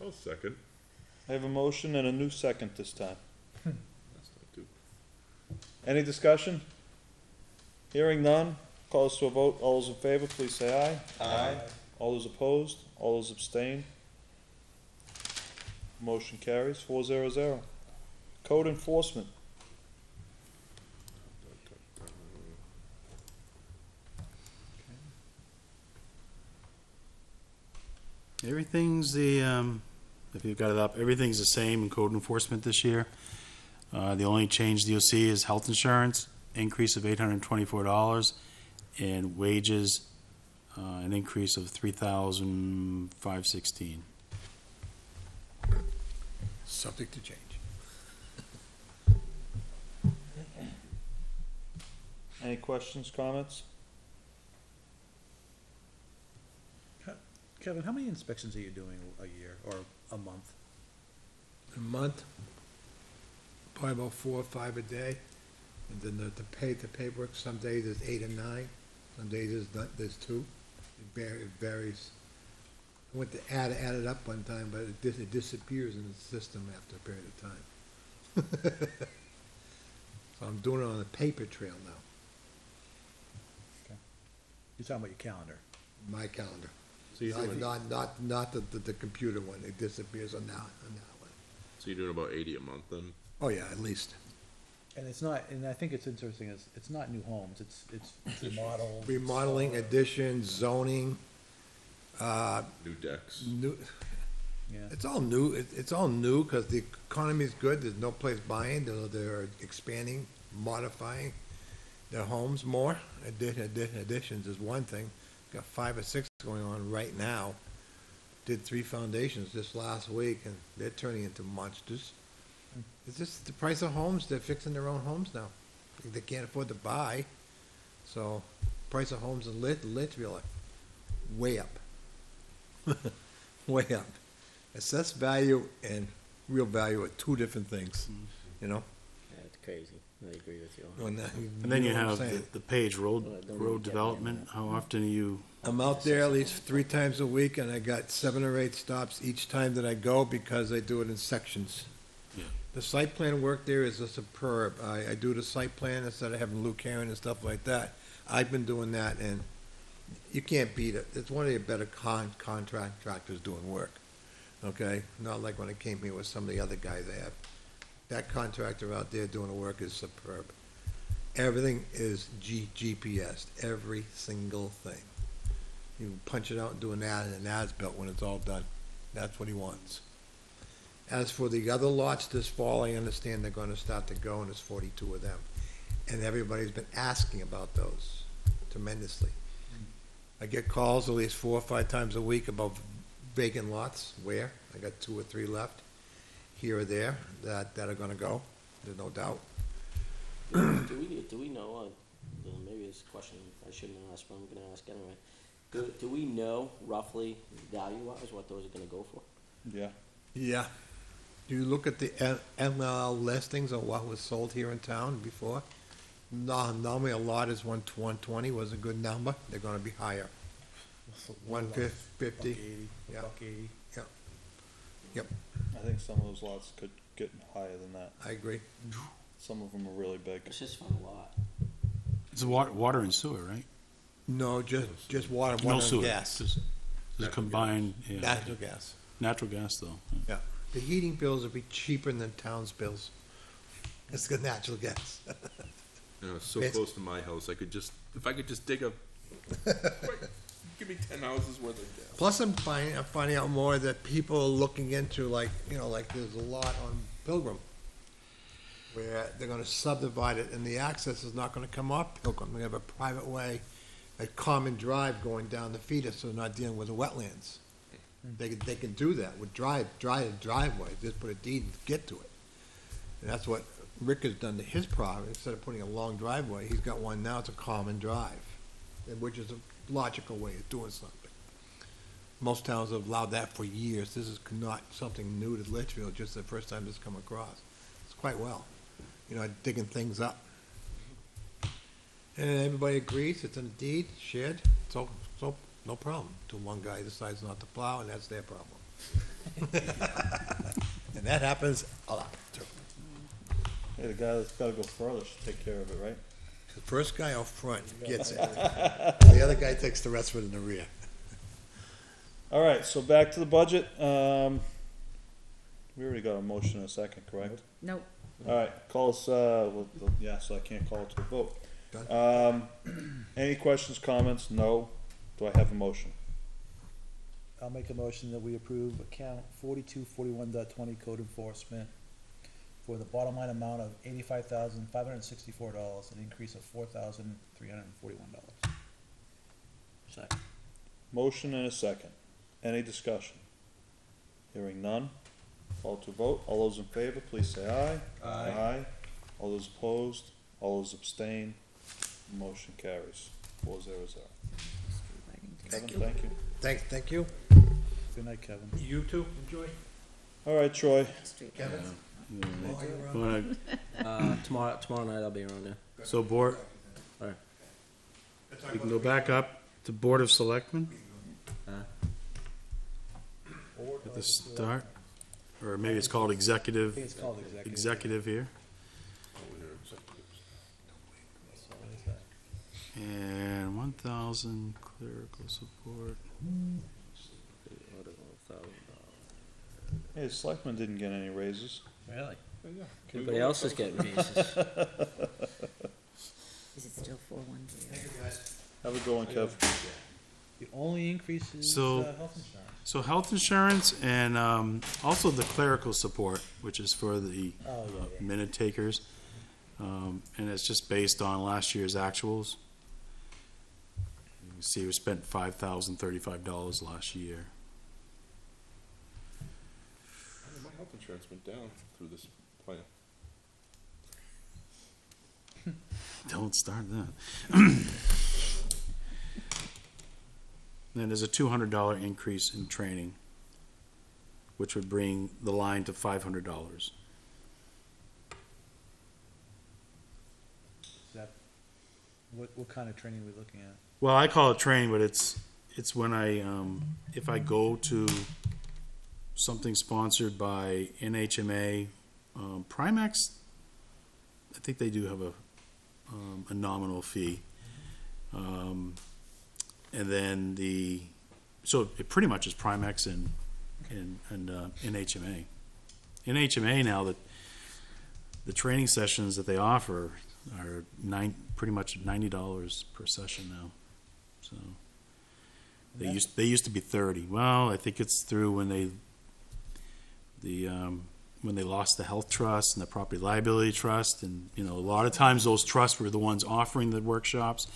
I'll second. I have a motion and a new second this time. That's not too. Any discussion? Hearing none, call us to a vote. All those in favor, please say aye. Aye. All those opposed? All those abstain? Motion carries 400. Code enforcement. Everything's if you've got it up, everything's the same in code enforcement this year. The only change you'll see is health insurance, increase of $824, and wages, an increase of $3,516. Subject to change. Any questions, comments? Kevin, how many inspections are you doing a year or a month? A month, probably about 4 or 5 a day. And then the paperwork, some days is 8 and 9, some days there's 2. It varies. I went to add it up one time, but it disappears in the system after a period of time. So I'm doing it on a paper trail now, You're talking about your calendar. my calendar. So you're doing, Not the computer one, it disappears on that one. so you're doing about 80 a month then? Oh, yeah, at least. And it's not, and I think it's interesting, it's not new homes, it's remodels. Remodeling, additions, zoning, New decks? new, Yeah. it's all new, it's all new, cause the economy's good, there's no place buying, they're expanding, modifying their homes more. Additions is one thing, got 5 or 6 going on right now. Did 3 foundations this last week, and they're turning into monsters. It's just the price of homes, they're fixing their own homes now. They can't afford to buy, so price of homes in Litchfield are way up. Way up. Assessed value and real value are 2 different things, you know? Yeah, it's crazy. I agree with you. And And then you know what I'm have saying? the page Well, I don't road even get development, how often are you, I'm out there at least 3 times a week, and I got 7 or 8 stops each time that I go because I do it in sections. Yeah. The site plan work there is superb. I do the site plan instead of having Lou Karen and stuff like that. I've been doing that, and you can't beat it. It's one of the better contractors doing work, okay? Not like when I came here with some of the other guys I have. That contractor out there doing the work is superb. Everything is GPS, every single thing. You punch it out and do an as-built when it's all done. That's what he wants. As for the other lots this fall, I understand they're gonna start to go, and there's 42 of them. And everybody's been asking about those tremendously. I get calls at least 4 or 5 times a week about vacant lots, where, I got 2 or 3 left, here or there, that are gonna go, there's no doubt. Do we know, maybe it's a question I shouldn't ask, but I'm gonna ask anyway. Do we know roughly value-wise what those are gonna go for? Yeah. Yeah. You look at the ML listings of what was sold here in town before, normally a lot is 120 was a good number, they're gonna be higher. 150, yeah. $1.80. I think some of those lots could get higher than that. I agree. Some of them are really big. It's just for a lot. it's water and sewer, right? No, just water No and sewer, gas, just combined, yeah. natural gas. Natural gas though. Yeah, the heating bills will be cheaper than town's bills. It's the natural gas. You know, it's so It's- close to my house, if I could just dig a, give me 10 houses worth of gas. Plus, I'm finding out more that people are looking into, like, like there's a lot on Pilgrim, where they're gonna subdivide it, and the access is not gonna come off Pilgrim. They have a private way, a common drive going down the feeder, so they're not dealing with the wetlands. They can do that with driveway, just put a deed and get to it. And that's what Rick has done to his property. Instead of putting a long driveway, he's got one now, it's a common drive, which is a logical way of doing something. Most towns have allowed that for years. This is not something new to Litchfield, just the first time this come across. It's quite well, digging things up. And everybody agrees, it's in a deed, shared, so, no problem, till one guy decides not to plow, and that's their problem. And that happens a lot, too. Hey, the guy that's gotta go further should take care of it, right? The first guy out front gets it. The other guy takes the rest of it in the rear. All right, so back to the budget. We already got a motion in a second, correct? Nope. All right, call us, yeah, so I can't call it to a vote. Any questions, comments? No. Do I have a motion? I'll make a motion that we approve account 4241.20 code enforcement for the bottom line amount of $85,564, an increase of $4,341. Second. Motion and a second. Any discussion? Hearing none. Call to vote. All those in favor, please say aye. Aye. All those opposed? All those abstain? Motion carries. 4-0-0. Thank Kevin, thank you. Thank you. Good night, Kevin. You too, enjoy. All right, Troy. Street. Kevin? Tomorrow night I'll be around there. So board, Alright. we can go back up to Board of Selectmen at the start, or maybe it's called executive, it's called executive. executive here. Over here, executives. And 1,000 clerical support. Hey, the selectmen didn't get any raises. Really? Everybody else is getting raises. Is it still 413? Have a good one, Kev. The only increase is So- health insurance. So health insurance and also the clerical support, which is for the Oh, yeah. minute takers. And it's just based on last year's actuals. You can see we spent $5,035 last year. My health insurance went down through this plan. Don't start that. Then there's a $200 increase in training, which would bring the line to $500. Is that, what kind of training are we looking at? Well, I call it training, but it's when I if I go to something sponsored by NHMA, Primax, I think they do have a nominal fee, and then so it pretty much is Primax and NHMA. NHMA now that the training sessions that they offer are pretty much $90 per session now. So they used to be 30. Well, I think it's through when they lost the health trust and the property liability trust, and a lot of times those trusts were the ones offering the workshops,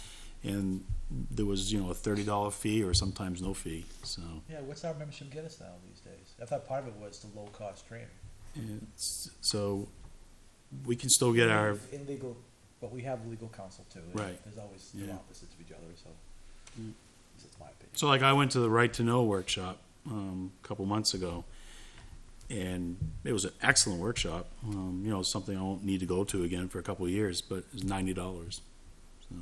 and there was a $30 fee or sometimes no fee. So Yeah, what's our membership get us now these days? I thought part of it was the low-cost training. so we can still get our In legal, but we have legal counsel too. Right. There's always the Yeah. opposites of each other, so. That's my opinion. So, like, I went to the Right to Know workshop a couple months ago, and it was an excellent workshop. Something I won't need to go to again for a couple of years, but it was $90. So,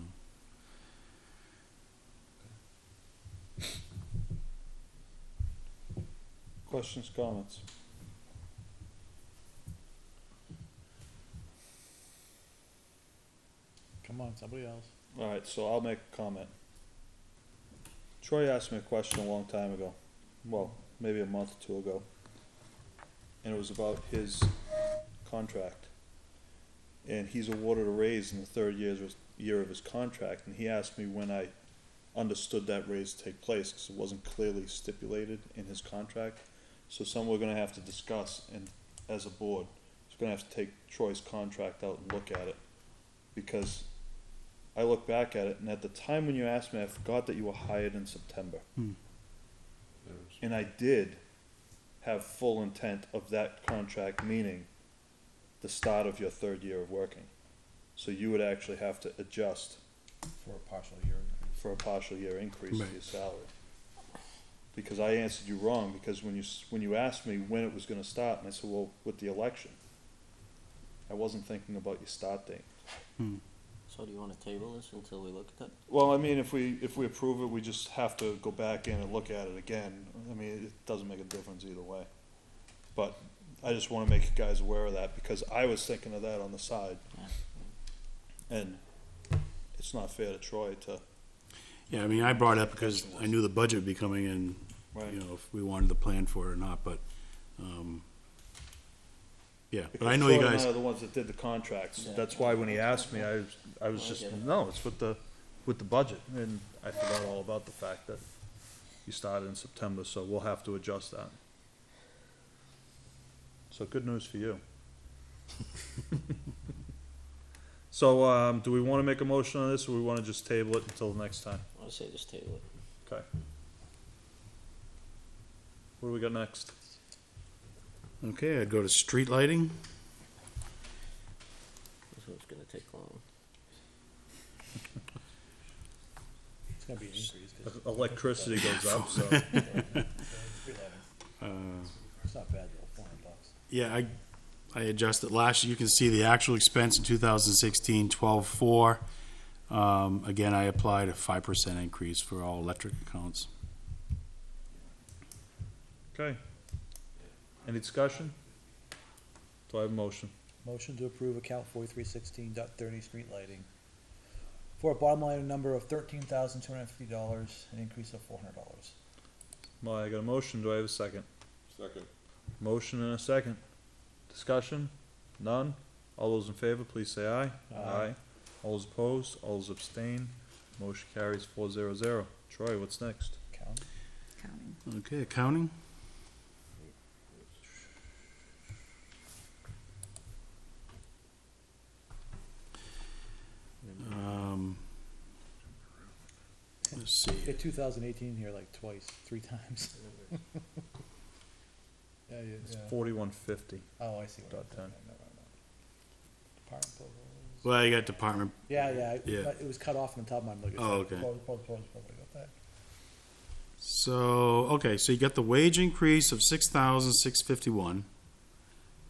Questions, comments? Come on, somebody else. All right, so I'll make a comment. Troy asked me a question a long time ago, well, maybe a month or two ago, and it was about his contract. And he's awarded a raise in the third year of his contract, and he asked me when I understood that raise to take place, because it wasn't clearly stipulated in his contract. So something we're gonna have to discuss, and as a board, is gonna have to take Troy's contract out and look at it. Because I look back at it, and at the time when you asked me, I forgot that you were hired in September. And I did have full intent of that contract, meaning the start of your third year of working. So you would actually have to adjust For a partial year increase. for a partial year increase to Right. your salary. Because I answered you wrong, because when you asked me when it was gonna start, and I said, well, with the election. I wasn't thinking about your start date. So do you wanna table this until we look at it? Well, I mean, if we approve it, we just have to go back in and look at it again. I mean, it doesn't make a difference either way. But I just wanna make you guys aware of that, because I was thinking of that on the side. And it's not fair to Troy to, yeah, I mean, I brought it up because I knew the budget would be coming in, right? if we wanted to plan for it or not, but, yeah, but I Because know you Troy and guys. I are the ones that did the contracts. Yeah. That's why when he asked me, I was I just, get it. no, it's with the budget. And I forgot all about the fact that you started in September, so we'll have to adjust that. So good news for you. So, do we wanna make a motion on this, or we wanna just table it until next time? I would say just table it. Okay. What do we got next? Okay, I'd go to street lighting. This one's gonna take long. It's gonna be an increase, 'cause Electricity goes up, so. it's not bad though, $400. Yeah, I adjusted last year. You can see the actual expense in 2016, 12.4. Again, I applied a 5% increase for all electric accounts. Okay. Any discussion? Do I have a motion? Motion to approve account 4316.30 street lighting for a bottom line number of $13,250, an increase of $400. Well, I got a motion. Do I have a second? Second. Motion and a second. Discussion? None? All those in favor, please say aye. Aye. All those opposed? All those abstain? Motion carries 400. Troy, what's next? Count. Counting. Okay, accounting. Let's see. Get 2018 here like twice, 3 times. Yeah, It's yeah. 4150. Oh, I see. Dot 10. Department bills. Well, you got department. Yeah. Yeah. It was cut off on the top of my look. Oh, okay. Got that. So, okay, so you got the wage increase of 6,651,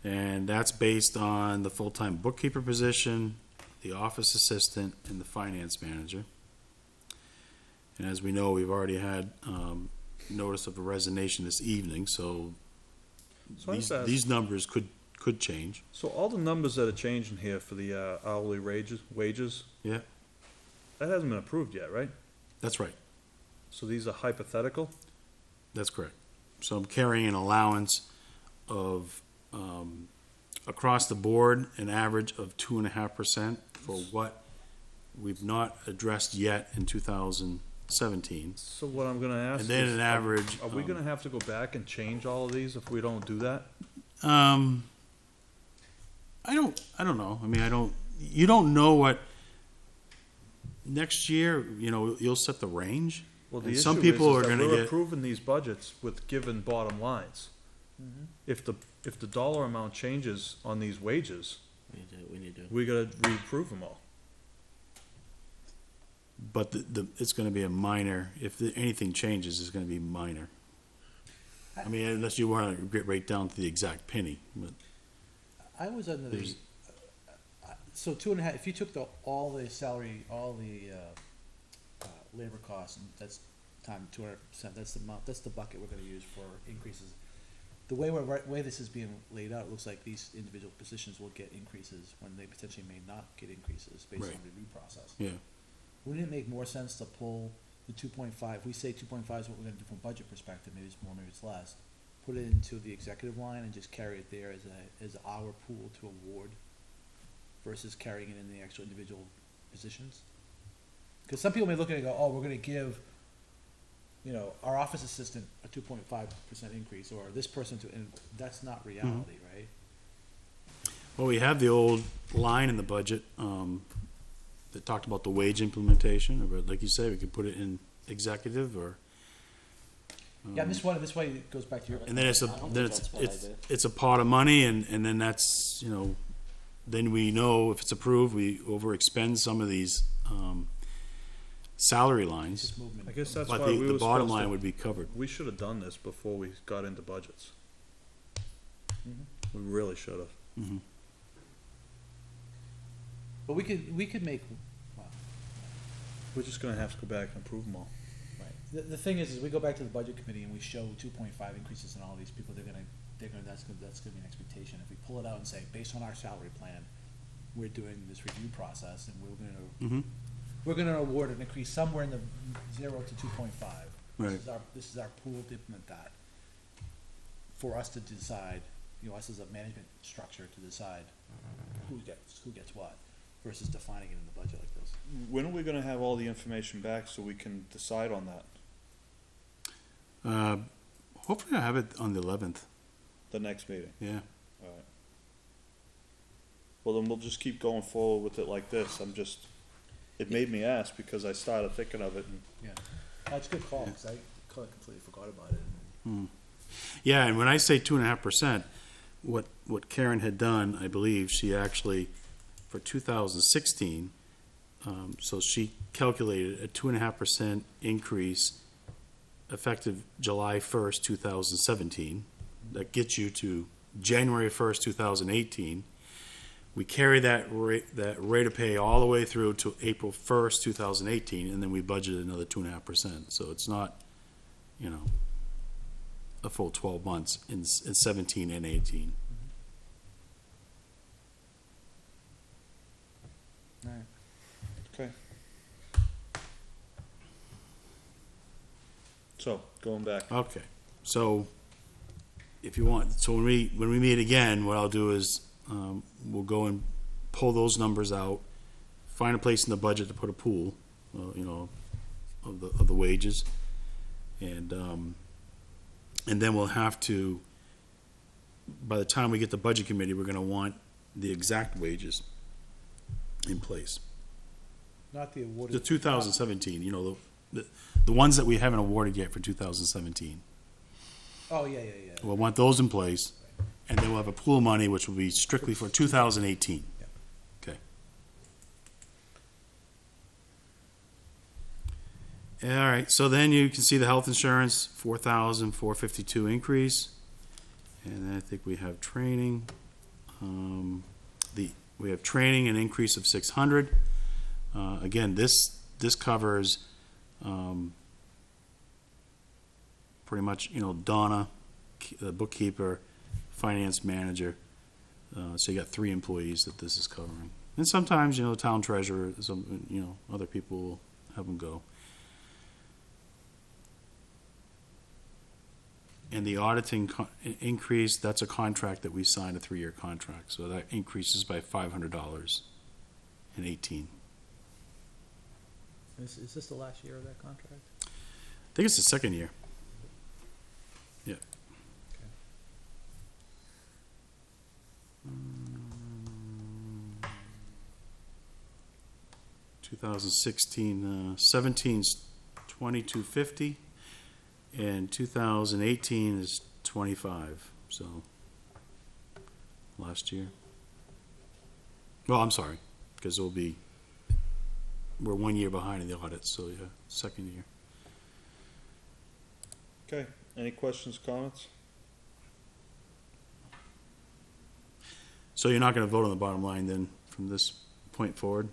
and that's based on the full-time bookkeeper position, the office assistant, and the finance manager. And as we know, we've already had notice of a resignation this evening, so So I just asked- these numbers could change. So all the numbers that are changing here for the hourly wages, Yeah, that hasn't been approved yet, right? that's right. So these are hypothetical? That's correct. So I'm carrying an allowance of, across the board, an average of 2.5% for what we've not addressed yet in 2017. So what I'm gonna ask And then is, an average. are we gonna have to go back and change all of these if we don't do that? I don't know. I mean, you don't know what, next year, you'll set the range. Well, the And issue some people are that gonna we're get- approving these budgets with given bottom lines. Mm-hmm. If the dollar amount changes on these wages, We need to. we gotta reapprove them all. But it's gonna be a minor, if anything changes, it's gonna be minor. I mean, unless you wanna get right down to the exact penny, but. I was under the, There's- so 2.5, if you took all the salary, all the, labor costs, and that's time 200%, that's the amount, that's the bucket we're gonna use for increases. The way this is being laid out, it looks like these individual positions will get increases when they potentially may not get increases based on Right. the review process. Yeah. Wouldn't it make more sense to pull the 2.5, if we say 2.5 is what we're gonna do from a budget perspective, maybe it's more, maybe it's less, put it into the executive line and just carry it there as our pool to award versus carrying it in the actual individual positions? Cause some people may look at it and go, oh, we're gonna give, our office assistant a 2.5% increase, or this person and that's not reality, right? Well, we have the old line in the budget, that talked about the wage implementation, but like you say, we could put it in executive or. Yeah, I'm just wondering, this way it goes back to your. And then I don't think that's a bad idea. it's a pot of money, and then that's, then we know if it's approved, we overexpend some of these, salary lines, Just movement. I guess that's but why we the were bottom supposed line to, would be covered. we should have done this before we got into budgets. Mhm. We really should have. Mhm. But we could make, well, We're just gonna have to go back and approve them all. right, the thing is we go back to the budget committee and we show 2.5 increases in all these people, that's gonna be an expectation. If we pull it out and say, based on our salary plan, we're doing this review process and Mhm. we're gonna award an increase somewhere in the 0 to 2.5. Right. This is our pool to implement that. For us to decide, us as a management structure to decide who gets what, versus defining it in the budget like this. When are we gonna have all the information back so we can decide on that? Hopefully I have it on the 11th, The next meeting? yeah. Alright. Well, then we'll just keep going forward with it like this. It made me ask because I started thinking of it and Yeah, that's a good call, because I completely forgot about it. Yeah, and when I say 2.5%, what Karen had done, I believe, she actually, for 2016, so she calculated a 2.5% increase effective July 1st, 2017. That gets you to January 1st, 2018. We carry that rate of pay all the way through to April 1st, 2018, and then we budgeted another 2.5%. So it's not, you know, a full 12 months in 17 and 18. Okay. So, going back. Okay, so if you want, so when we meet again, what I'll do is, we'll go and pull those numbers out, find a place in the budget to put a pool, you know, of the wages, and then we'll have to, by the time we get the budget committee, we're gonna want the exact wages in place. Not the awarded. The 2017, you know, the ones that we haven't awarded yet for 2017. Oh, yeah. We'll want those in place, and then we'll have a pool of money, which will be strictly for 2018. Okay. All right, so then you can see the health insurance, 4,452 increase. And then I think we have training. We have training, an increase of 600. Again, this covers pretty much, you know, Donna, the bookkeeper, finance manager. So you got 3 employees that this is covering. And sometimes, you know, town treasurer, some, you know, other people will have them go. And the auditing increase, that's a contract that we signed, a 3-year contract. So that increases by $500 in 18. Is this the last year of that contract? I think it's the second year. Yeah. 2016, 17's 2250, and 2018 is 25. So last year. Well, I'm sorry, because we're 1 year behind in the audit, so yeah, second year. Okay, any questions, comments? So you're not gonna vote on the bottom line then, from this point forward,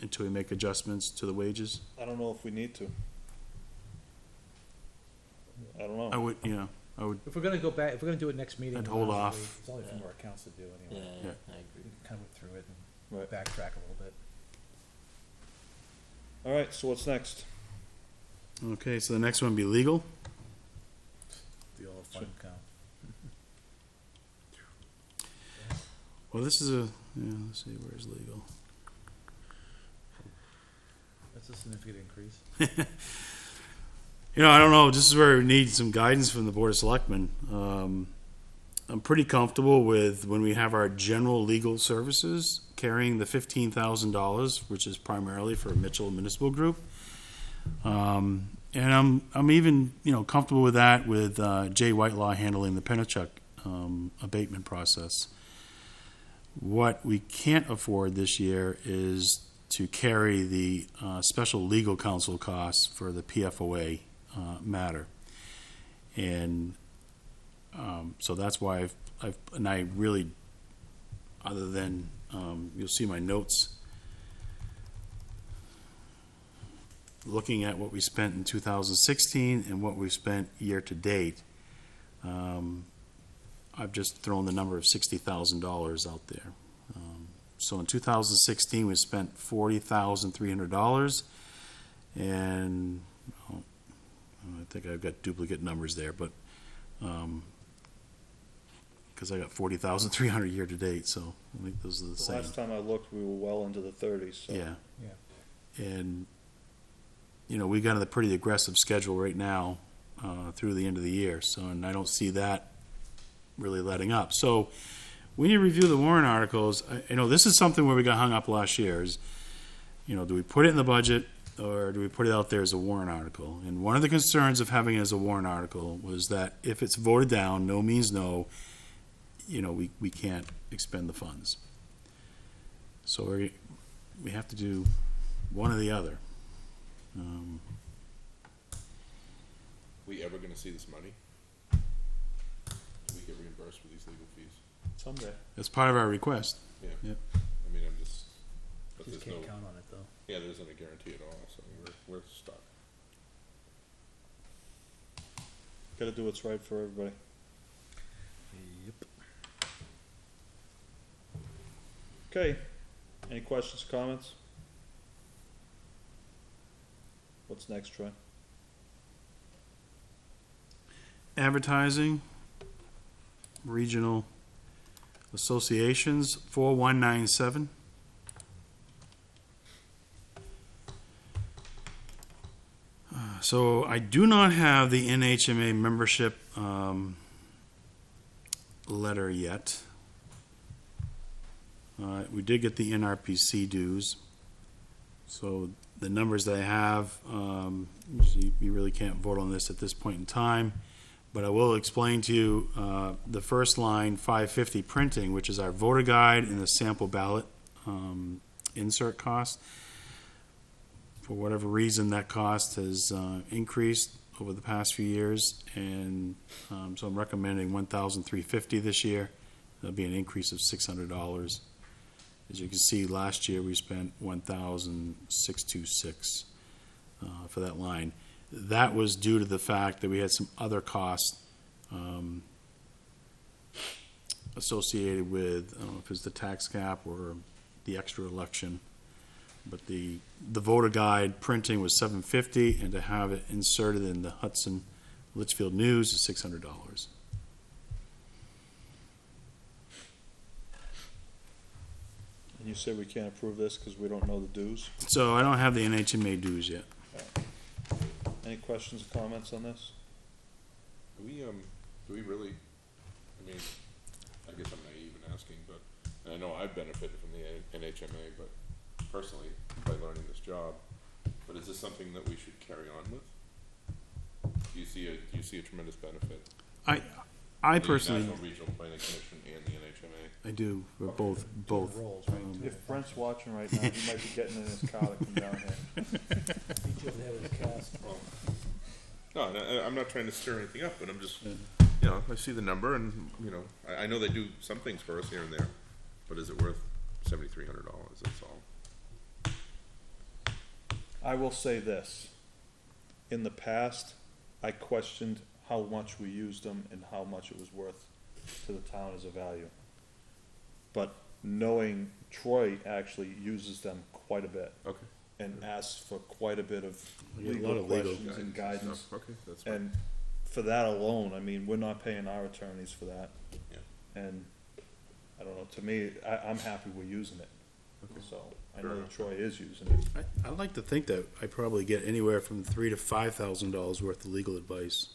until we make adjustments to the wages? I don't know if we need to. I don't know. I would, you know, If we're gonna go back, if we're gonna do it next meeting. I'd hold off. It's only for more accounts to do Yeah, anyway. Yeah. I We agree. can kind of look through it and Right. backtrack a little bit. All right, so what's next? okay, so the next one would be legal. The old fund account. Well, this is a, yeah, let's see, where's legal? That's a significant increase. You know, I don't know, this is where we need some guidance from the Board of Selectmen. I'm pretty comfortable with when we have our general legal services carrying the $15,000, which is primarily for Mitchell Municipal Group. And I'm even, you know, comfortable with that with Jay Whitelaw handling the Penachuk abatement process. What we can't afford this year is to carry the special legal counsel costs for the PFOA matter. And so that's why I really, other than, you'll see my notes, looking at what we spent in 2016 and what we've spent year to date, I've just thrown the number of $60,000 out there. So in 2016, we spent $40,300, and I think I've got duplicate numbers there, but because I got 40,300 year to date, so I think those are the The same. last time I looked, we were well into the 30s, so. Yeah. Yeah. And, you know, we got a pretty aggressive schedule right now through the end of the year, so, and I don't see that really letting up. So when you review the warrant articles, you know, this is something where we got hung up last year is, you know, do we put it in the budget or do we put it out there as a warrant article? And one of the concerns of having it as a warrant article was that if it's voted down, no means no, you know, we can't expend the funds. So we have to do one or the other. We ever gonna see this money? we get reimbursed for these legal fees. Someday. That's part of our request. Yeah. Yep. I mean, I'm just, but Just there's no, can't count on it, though. yeah, there isn't a guarantee at all, so we're stuck. Gotta do what's right for everybody. Yep. Okay, any questions, comments? What's next, Troy? Advertising, regional associations, 4197. So I do not have the NHMA membership letter yet. We did get the NRPC dues. So the numbers that I have, you really can't vote on this at this point in time. But I will explain to you the first line, 550 printing, which is our voter guide and the sample ballot insert cost. For whatever reason, that cost has increased over the past few years, and so I'm recommending $1,350 this year. That'll be an increase of $600. As you can see, last year we spent $1,626 for that line. That was due to the fact that we had some other costs associated with, I don't know if it's the tax cap or the extra election. But the voter guide printing was $750, and to have it inserted in the Hudson Litchfield News is $600. And you said we can't approve this because we don't know the dues? So I don't have the NHMA dues yet. Any questions or comments on this? Do we really, I mean, I guess I'm naive in asking, but, and I know I've benefited from the NHMA, but personally, by learning this job, but is this something that we should carry on with? Do you see a tremendous benefit? I personally, The National Regional Planning Commission and the NHMA? I do, for both. Roles, right? If Brent's watching right now, he might be getting in his car to come down here. Well, no, I'm not trying to stir anything up, but I'm just, you know, I see the number and, you know, I know they do some things for us here and there, but is it worth $7,300? That's all. I will say this, in the past, I questioned how much we used them and how much it was worth to the town as a value. But knowing Troy actually uses them quite a bit Okay. and asks for quite a bit of We get a legal lot of legal questions and guidance. Stuff. Okay, that's fine. And for that alone, I mean, we're not paying our attorneys for that. Yeah. And, I don't know, to me, I'm happy we're using it. Okay. So, I Fair know that enough. Troy is using it. I'd like to think that I probably get anywhere from $3,000 to $5,000 worth of legal advice.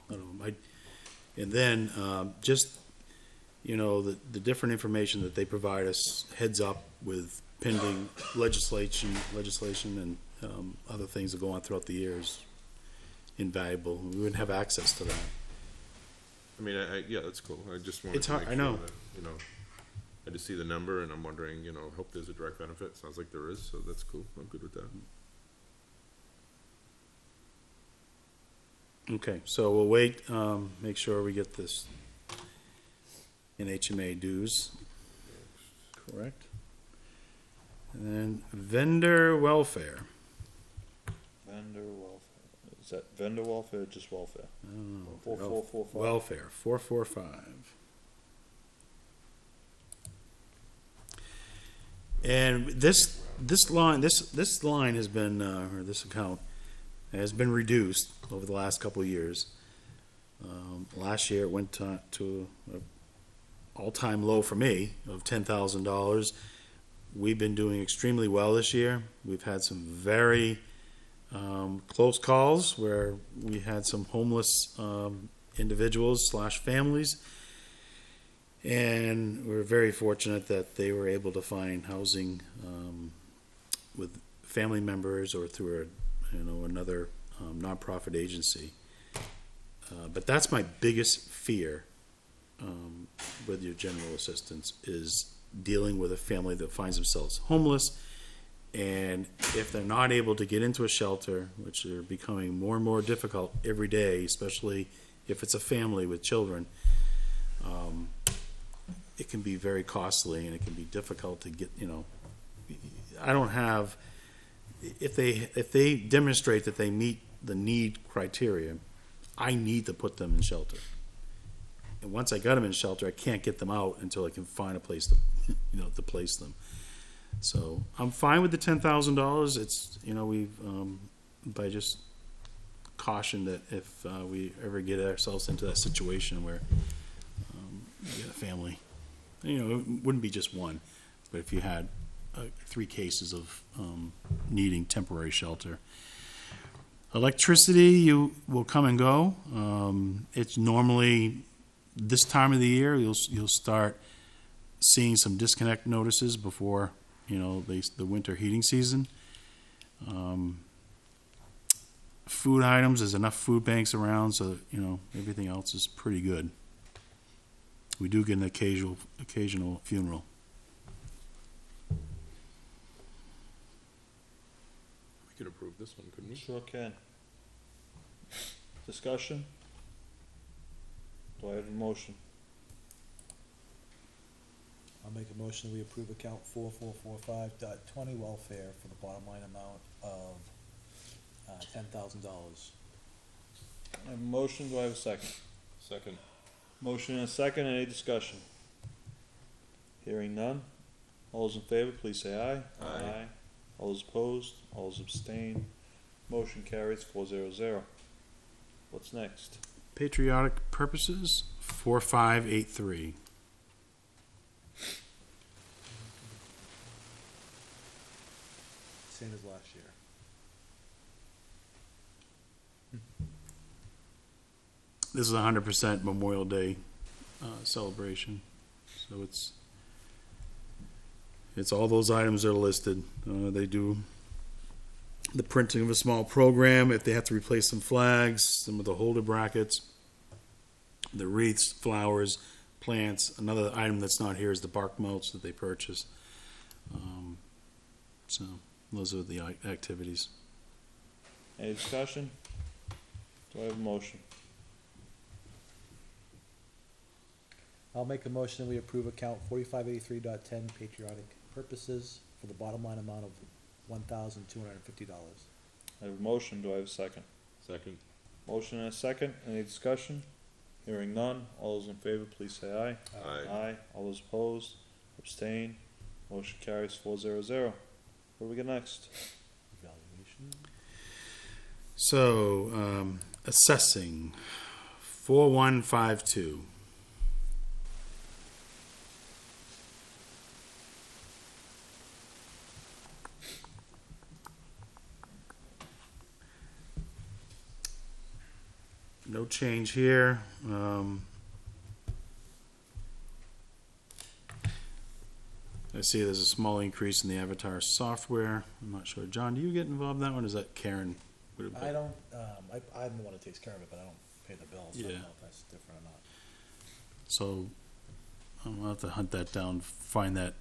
I don't know, and then, just, you know, the different information that they provide us, heads up with pending legislation and, other things that go on throughout the years, invaluable. We wouldn't have access to that. I mean, yeah, that's cool. I just wanted It's to hard- make I sure know. that, you know, I just see the number and I'm wondering, you know, hope there's a direct benefit. Sounds like there is, so that's cool. I'm good with that. Okay, so we'll wait, make sure we get this NHMA dues, correct? And then vendor welfare. Vendor welfare, is that vendor welfare or just welfare? I don't know. 4445. Welfare, 445. And this line has been, or this account has been reduced over the last couple of years. Last year it went to an all-time low for me of $10,000. We've been doing extremely well this year. We've had some very close calls where we had some homeless individuals / families. And we're very fortunate that they were able to find housing with family members or through another nonprofit agency. But that's my biggest fear with your general assistance is dealing with a family that finds themselves homeless, and if they're not able to get into a shelter, which are becoming more and more difficult every day, especially if it's a family with children, it can be very costly and it can be difficult to get, I don't have, if they demonstrate that they meet the need criteria, I need to put them in shelter. And once I got them in shelter, I can't get them out until I can find a place to, to place them. So I'm fine with the $10,000. It's, by just caution that if we ever get ourselves into that situation where you got a family, it wouldn't be just one, but if you had 3 cases of needing temporary shelter. Electricity, you will come and go. It's normally this time of the year you'll start seeing some disconnect notices before the winter heating season. Food items, there's enough food banks around, so everything else is pretty good. We do get an occasional funeral. We could approve this one, couldn't we? Sure can. Discussion? Do I have a motion? I'll make a motion, we approve account 4445.20 welfare for the bottom line amount of $10,000. I have a motion, do I have a second? Second. Motion and a second, any discussion? Hearing none. All those in favor, please say aye. Aye. All those opposed, all those abstain. Motion carries 400. What's next? Patriotic purposes, 4583. Same as last year. This is 100% Memorial Day celebration, so it's all those items that are listed. They do the printing of a small program if they have to replace some flags, some of the holder brackets, the wreaths, flowers, plants. Another item that's not here is the bark mulch that they purchase. So those are the activities. Any discussion? Do I have a motion? I'll make a motion that we approve account 4583.10 patriotic purposes for the bottom line amount of $1,250. I have a motion, do I have a second? Second. Motion and a second, any discussion? Hearing none, all those in favor, please say aye. Aye. Aye, all those opposed, abstain, motion carries 400. What do we get next? Evaluation. So, assessing 4152. No change here. I see there's a small increase in the Avatar software. I'm not sure. John, do you get involved in that one? Or is that Karen? I don't, I'm the one that takes care of it, but I don't pay the bills, so I don't Yeah. know if that's different or not. So I'll have to hunt that down, find that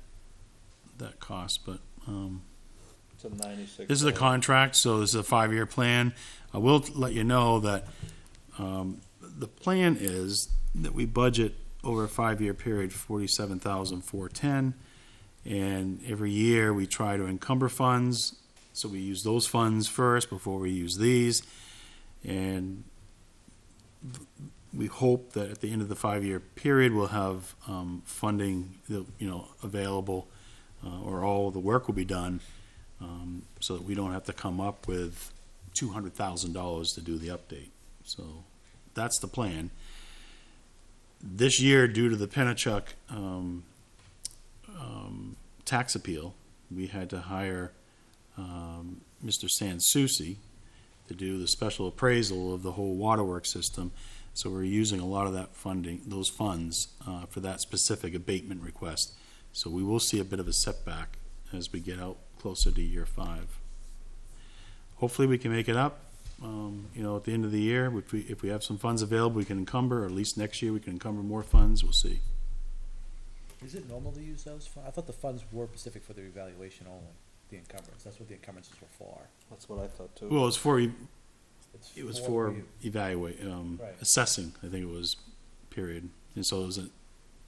cost, but It's a 96. this is a contract, so this is a 5-year plan. I will let you know that the plan is that we budget over a 5-year period $47,410, and every year we try to encumber funds, so we use those funds first before we use these, and we hope that at the end of the 5-year period we'll have funding, available, or all of the work will be done, so that we don't have to come up with $200,000 to do the update. So that's the plan. This year, due to the Pennachuck tax appeal, we had to hire Mr. Sansucci to do the special appraisal of the whole waterworks system. So we're using a lot of that funding, those funds, for that specific abatement request. So we will see a bit of a setback as we get out closer to year 5. Hopefully we can make it up. At the end of the year, if we have some funds available, we can encumber, or at least next year we can encumber more funds. We'll see. Is it normal to use those funds? I thought the funds were specific for the evaluation only, the encumbrance. That's what the encumbrances were for. That's what I thought too. Well, it was It's for you. evaluate, Right. assessing. I think it was period. And so is it,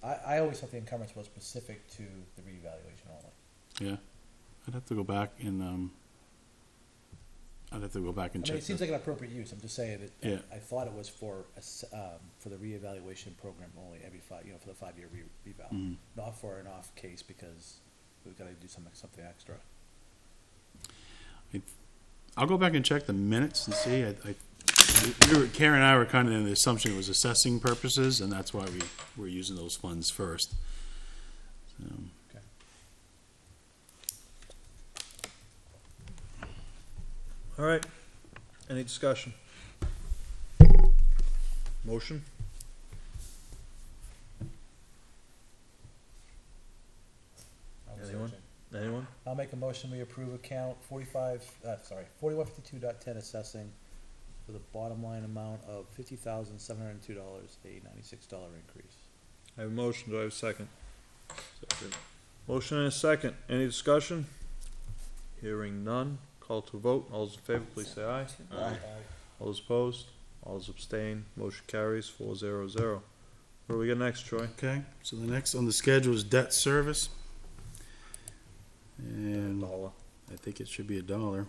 I always thought the encumbrance was specific to the reevaluation only. yeah, I'd have to go back and, I'd have to go back and I check. mean, it seems that. like an appropriate use, I'm just saying that, Yeah. I thought it was for, for the reevaluation program only every for the 5-year reval. Mhm. Not for an off case, because we've gotta do something extra. I'll go back and check the minutes and see. Karen and I were kind of in the assumption it was assessing purposes, and that's why we were using those funds first. So, Okay. All right, any discussion? Motion? I'll Anyone? search it. Anyone? I'll make a motion, we approve account 4152.10 assessing with a bottom line amount of $50,702, a $96 increase. I have a motion, do I have a second? Second. Motion and a second, any discussion? Hearing none, call to vote, all those in favor, please say aye. All those opposed, all those abstain, motion carries 4-0-0. What do we get next, Troy? okay, so the next on the schedule is debt service. And Dollar. I think it should be $1.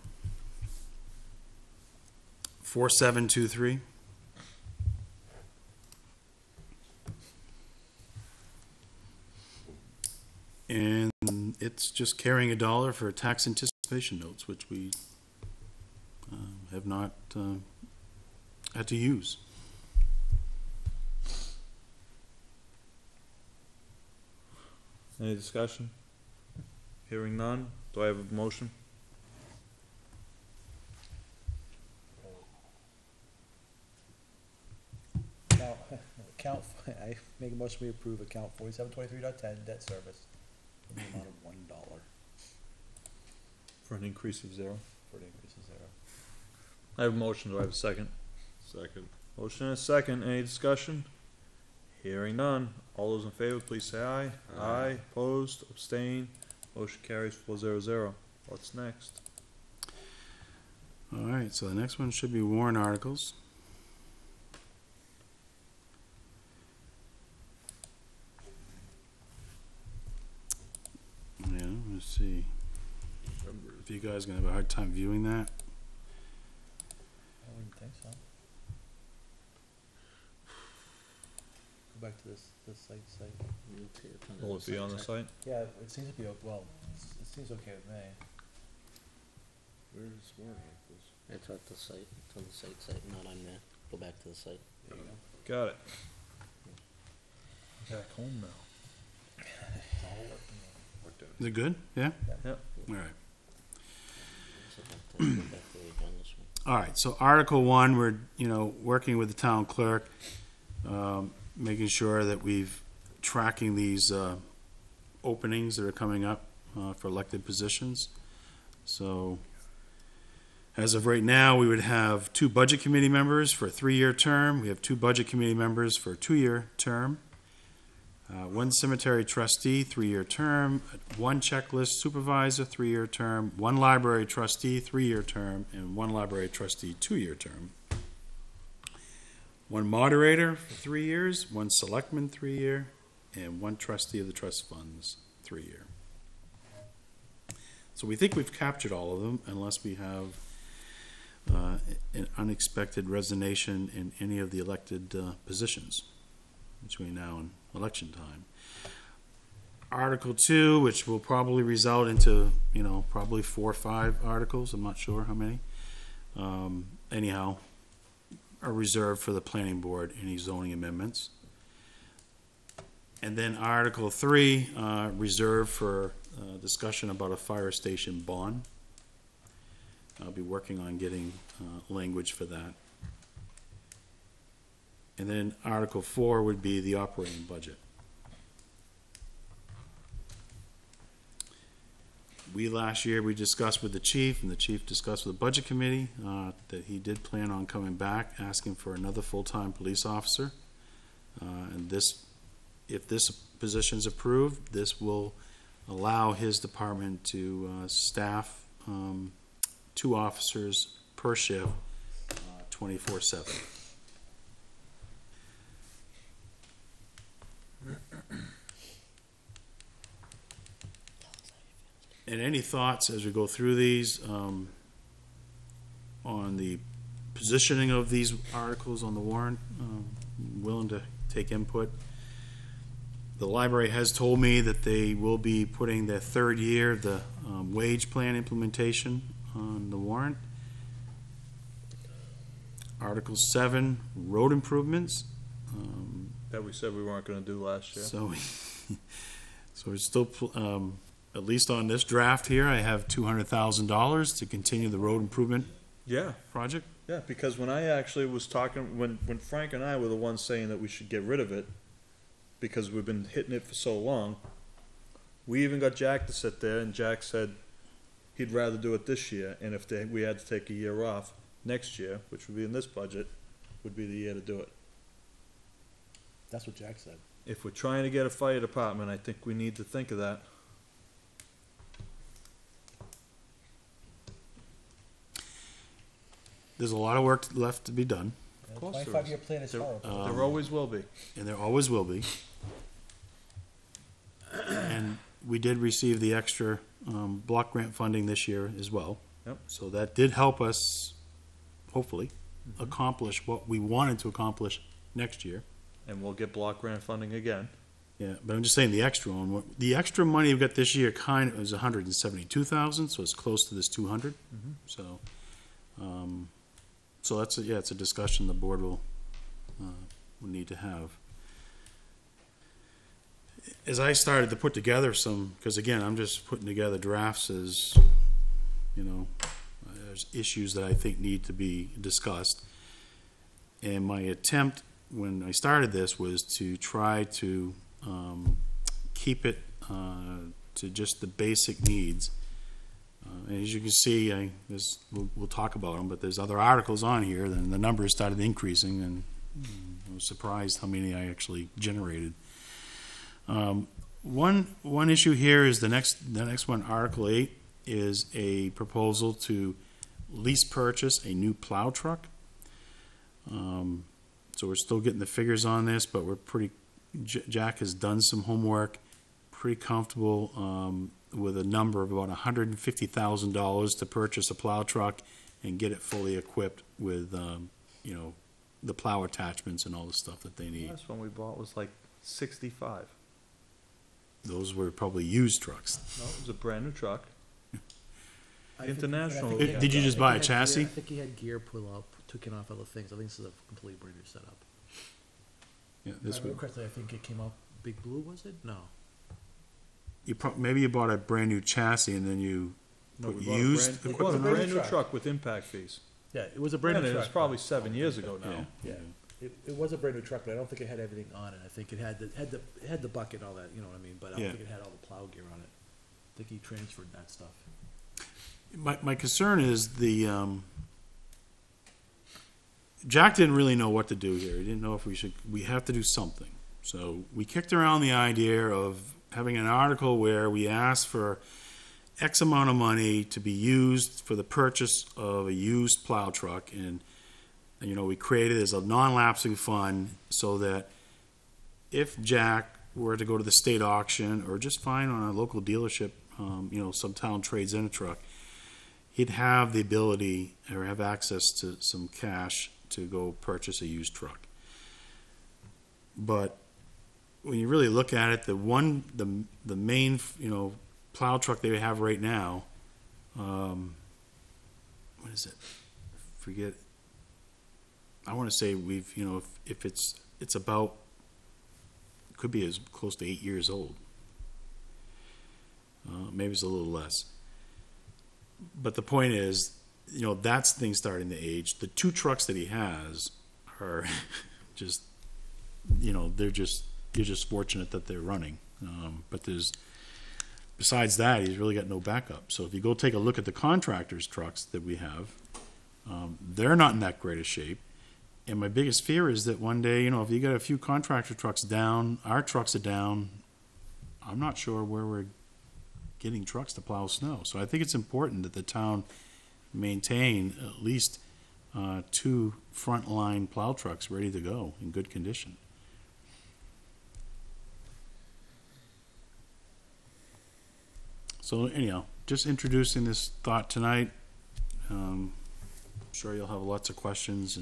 4723. And it's just carrying $1 for tax anticipation notes, which we have not had to use. Any discussion? Hearing none, do I have a motion? Account, I make a motion, we approve account 4723.10 debt service in the amount of $1 For an increase of 0. for an increase of 0. I have a motion, do I have a second? Second. Motion and a second, any discussion? Hearing none, all those in favor, please say aye. Aye, opposed, abstain, motion carries 4-0-0. What's next? All right, so the next one should be warrant articles. Yeah, let's see. If you guys are gonna have a hard time viewing that. I wouldn't think so. Go back to this site. Will it be on the site? Yeah, it seems to be, well, it seems okay with me. Where's warrant articles? It's at the site, it's on the site, not on there. Go back to the site. There you go. Got it. Back home now. It's all working. What Is it good? Yeah? Yep. All right. So go back to where we've done this one. All right, so Article 1, we're, working with the town clerk, making sure that we've tracking these openings that are coming up for elected positions. So, as of right now, we would have 2 budget committee members for a 3-year term. We have 2 budget committee members for a 2-year term. 1 cemetery trustee, 3-year term. 1 checklist supervisor, 3-year term. 1 library trustee, 3-year term. And 1 library trustee, 2-year term. 1 moderator for 3 years. 1 selectman, 3-year. And 1 trustee of the trust funds, 3-year. So we think we've captured all of them, unless we have an unexpected resignation in any of the elected positions between now and election time. Article 2, which will probably result into, probably 4 or 5 articles, I'm not sure how many. Anyhow, are reserved for the planning board, any zoning amendments. And then Article 3, reserved for discussion about a fire station bond. I'll be working on getting language for that. And then Article 4 would be the operating budget. Last year, we discussed with the chief, and the chief discussed with the budget committee, that he did plan on coming back, asking for another full-time police officer. And if this position's approved, this will allow his department to staff 2 officers per shift, 24/7. And any thoughts as we go through these, on the positioning of these articles on the warrant? Willing to take input. The library has told me that they will be putting their third year, the wage plan implementation on the warrant. Article 7, road improvements. That we said we weren't gonna do last year. So, so we're still, at least on this draft here, I have $200,000 to continue the road improvement Yeah, project. yeah, because when I actually was talking, when Frank and I were the ones saying that we should get rid of it, because we've been hitting it for so long, we even got Jack to sit there, and Jack said he'd rather do it this year, and if we had to take a year off, next year, which would be in this budget, would be the year to do it. That's what Jack said. If we're trying to get a fire department, I think we need to think of that. There's a lot of work left to be done, The course there is. 25-year plan is There- horrible. There always will be. and there always will be. And we did receive the extra block grant funding this year as well. Yep. So that did help us, hopefully, accomplish what we wanted to accomplish next year. And we'll get block grant funding again. Yeah, but I'm just saying the extra one, the extra money we got this year kind of is 172,000, so it's close to this 200. So, so that's, it's a discussion the board will need to have. As I started to put together some, because again, I'm just putting together drafts as, there's issues that I think need to be discussed. And my attempt when I started this was to try to keep it to just the basic needs. And as you can see, we'll talk about them, but there's other articles on here, and the numbers started increasing, and I was surprised how many I actually generated. One issue here is the next one, Article 8, is a proposal to lease purchase a new plow truck. So we're still getting the figures on this, but we're pretty, Jack has done some homework, pretty comfortable with a number of about $150,000 to purchase a plow truck and get it fully equipped with, the plow attachments and all the stuff that they need. Last one we bought was like 65. Those were probably used trucks. No, it was a brand new truck. I think- International. I think Did you I just think buy he a had chassis? gear- I think he had gear pull up, took it off other things. I think this is a completely brand new setup. Yeah, If this I remember one. correctly, I think it came out Big Blue, was it? No. Maybe you bought a brand new chassis and then you No, put we bought a used brand- we bought a equipment. brand new truck with impact fees. Yeah, it was a brand And new it truck. was probably 7 years ago now. Yeah, it was a brand new truck, but I don't think it had everything on it. I think it had the bucket and all that, you know what I mean? But I Yeah. don't think it had all the plow gear on it. I think he transferred that stuff. My concern is Jack didn't really know what to do here. He didn't know if we have to do something. So we kicked around the idea of having an article where we asked for X amount of money to be used for the purchase of a used plow truck. And we created as a non-lapsing fund so that if Jack were to go to the state auction or just find on a local dealership, some town trades in a truck, he'd have the ability or have access to some cash to go purchase a used truck. But when you really look at it, the main, plow truck they have right now, what is it? Forget. I want to say we've, if it's about, could be as close to 8 years old. Maybe it's a little less. But the point is, that's things starting to age. The two trucks that he has are just, you're just fortunate that they're running. But besides that, he's really got no backup. So if you go take a look at the contractors' trucks that we have, they're not in that great a shape. And my biggest fear is that one day, if you got a few contractor trucks down, our trucks are down, I'm not sure where we're getting trucks to plow snow. So I think it's important that the town maintain at least 2 frontline plow trucks ready to go in good condition. So anyhow, just introducing this thought tonight. I'm sure you'll have lots of questions,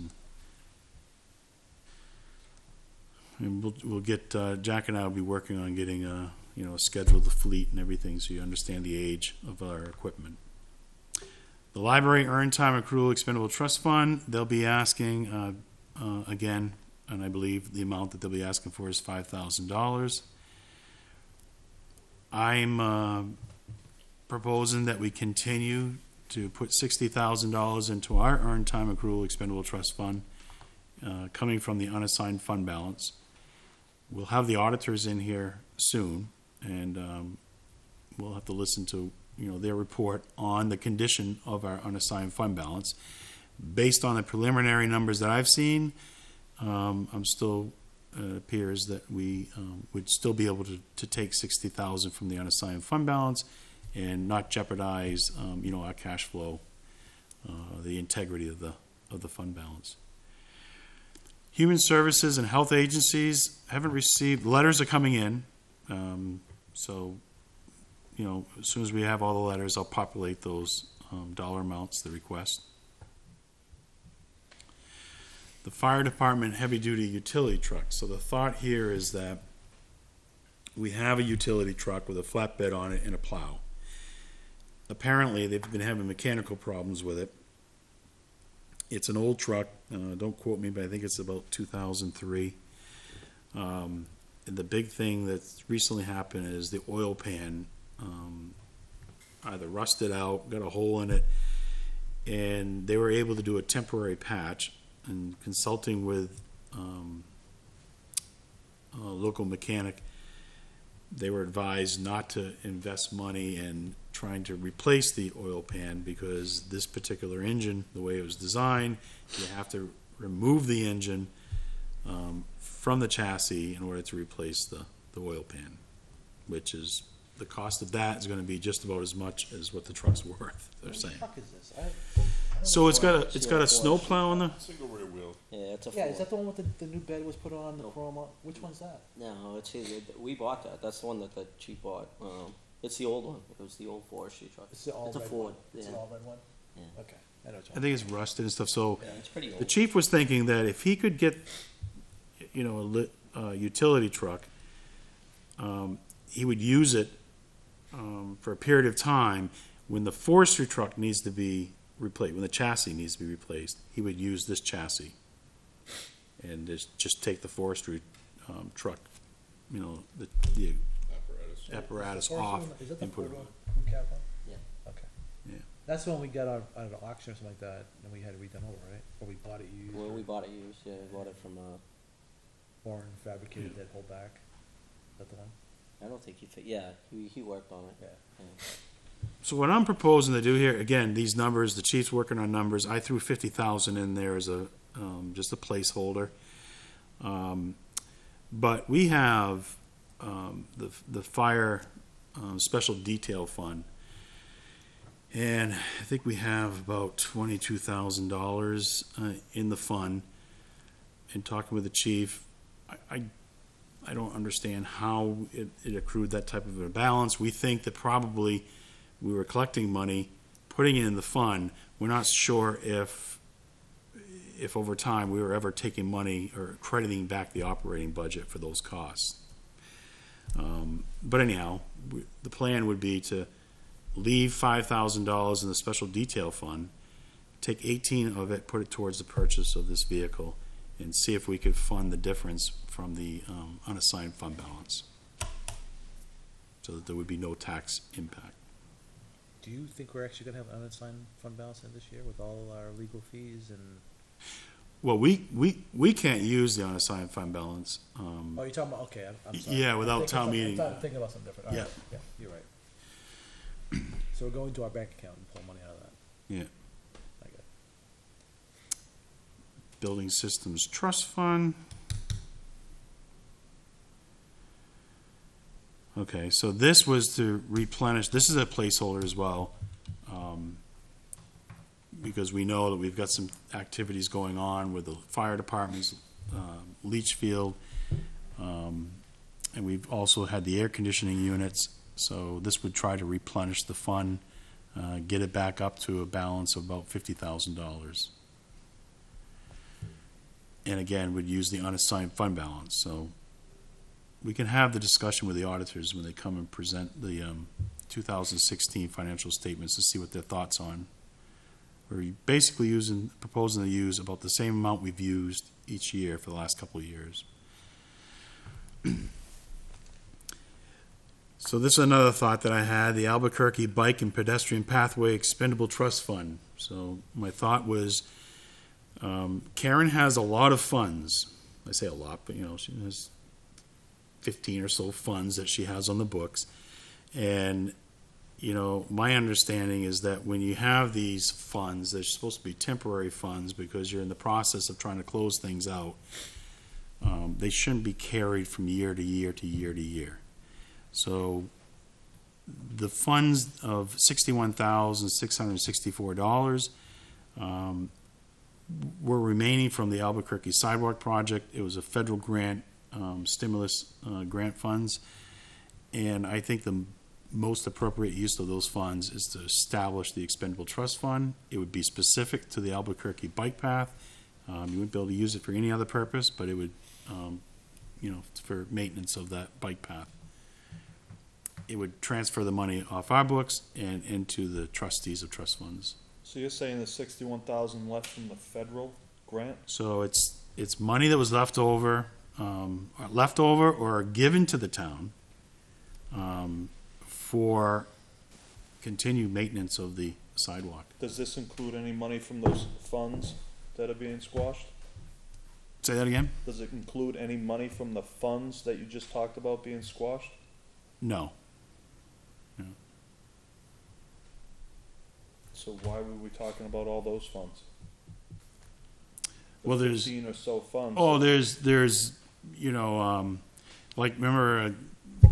and we'll get, Jack and I will be working on getting a schedule of the fleet and everything, so you understand the age of our equipment. The library earned time accrual expendable trust fund, they'll be asking, again, and I believe the amount that they'll be asking for is $5,000. I'm proposing that we continue to put $60,000 into our earned time accrual expendable trust fund, coming from the unassigned fund balance. We'll have the auditors in here soon, and we'll have to listen to their report on the condition of our unassigned fund balance. Based on the preliminary numbers that I've seen, I'm still appears that we would still be able to take $60,000 from the unassigned fund balance and not jeopardize our cash flow, the integrity of the fund balance. Human services and health agencies haven't received, letters are coming in, so as soon as we have all the letters, I'll populate those dollar amounts, the request. The fire department heavy-duty utility truck. So the thought here is that we have a utility truck with a flatbed on it and a plow. Apparently, they've been having mechanical problems with it. It's an old truck. Don't quote me, but I think it's about 2003. And the big thing that's recently happened is the oil pan either rusted out, got a hole in it, and they were able to do a temporary patch. And consulting with a local mechanic, they were advised not to invest money in trying to replace the oil pan, because this particular engine, the way it was designed, you have to remove the engine from the chassis in order to replace the oil pan, which is, the cost of that is going to be just about as much as what the truck's worth, they're saying. What the fuck is this? So it's got a snow plow on the. Single rear wheel. Yeah, it's a Yeah, Ford. is that the one with the new bed was put on, the No. chrome? Which one's that? No, it's either, we bought that. That's the one that the chief bought. It's the old one. It was the old forestry truck. It's the all It's a red Ford. one? It's Yeah. an all red one? Yeah. Okay, I know what I you're think it's rusted and stuff. So Yeah, it's pretty old. the chief was thinking that if he could get, a utility truck, he would use it for a period of time. When the forestry truck needs to be replaced, when the chassis needs to be replaced, he would use this chassis and just take the forestry truck, the Apparatus. apparatus Forest off one? Is that the and put it Ford on. one? Blue cab one? Yeah. Okay. Yeah. That's the one we got out of the auction or something like that, and we had it redone over, right? Or we bought it used? Well, or we bought it used. Yeah, we bought it from. Foreign fabricated that whole back? Is that the one? I don't think he fit. Yeah, he worked on it. Yeah. So what I'm proposing to do here, again, these numbers, the chief's working on numbers. I threw 50,000 in there as a just a placeholder. But we have the fire special detail fund, and I think we have about $22,000 in the fund. And talking with the chief, I don't understand how it accrued that type of a balance. We think that probably we were collecting money, putting it in the fund. We're not sure if over time we were ever taking money or crediting back the operating budget for those costs. But anyhow, the plan would be to leave $5,000 in the special detail fund, take 18 of it, put it towards the purchase of this vehicle, and see if we could fund the difference from the unassigned fund balance, so that there would be no tax impact. Do you think we're actually gonna have an unassigned fund balance in this year with all our legal fees and? Well, we can't use the unassigned fund balance. Oh, you're talking about, okay, I'm sorry. Yeah, without I'm thinking town of- meeting. I'm thinking about something different. All right. Yeah. Yeah, you're right. So we're going to our bank account and pull money out of that. Yeah. I get it. Building Systems Trust Fund. Okay, so this was to replenish, this is a placeholder as well, because we know that we've got some activities going on with the fire departments, Litchfield, and we've also had the air conditioning units, so this would try to replenish the fund get it back up to a balance of about $50,000. And again, we'd use the unassigned fund balance, so we can have the discussion with the auditors when they come and present the 2016 financial statements to see what their thoughts on. We're basically proposing to use about the same amount we've used each year for the last couple of years. So this is another thought that I had, the Albuquerque Bike and Pedestrian Pathway Expendable Trust Fund. So my thought was, Karen has a lot of funds. I say a lot, but she has 15 or so funds that she has on the books. And, my understanding is that when you have these funds, they're supposed to be temporary funds because you're in the process of trying to close things out. They shouldn't be carried from year to year to year to year. So the funds of $61,664 were remaining from the Albuquerque Sidewalk Project. It was a federal grant, stimulus grant funds. And I think the most appropriate use of those funds is to establish the expendable trust fund. It would be specific to the Albuquerque bike path. You wouldn't be able to use it for any other purpose, but it would, for maintenance of that bike path. It would transfer the money off our books and into the trustees of trust funds. So you're saying the 61,000 left from the federal grant? So it's money that was left over or given to the town for continued maintenance of the sidewalk. Does this include any money from those funds that are being squashed? Say that again? Does it include any money from the funds that you just talked about being squashed? No. So why were we talking about all those funds? Well, there's 15 or so funds. Oh, there's like remember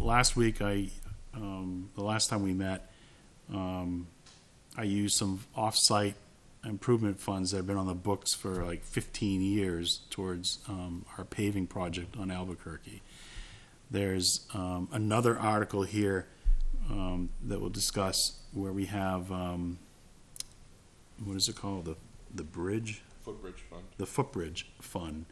last week the last time we met, I used some off-site improvement funds that have been on the books for like 15 years towards our paving project on Albuquerque. There's another article here that we'll discuss where we have what is it called, the bridge? Footbridge Fund. The Footbridge Fund,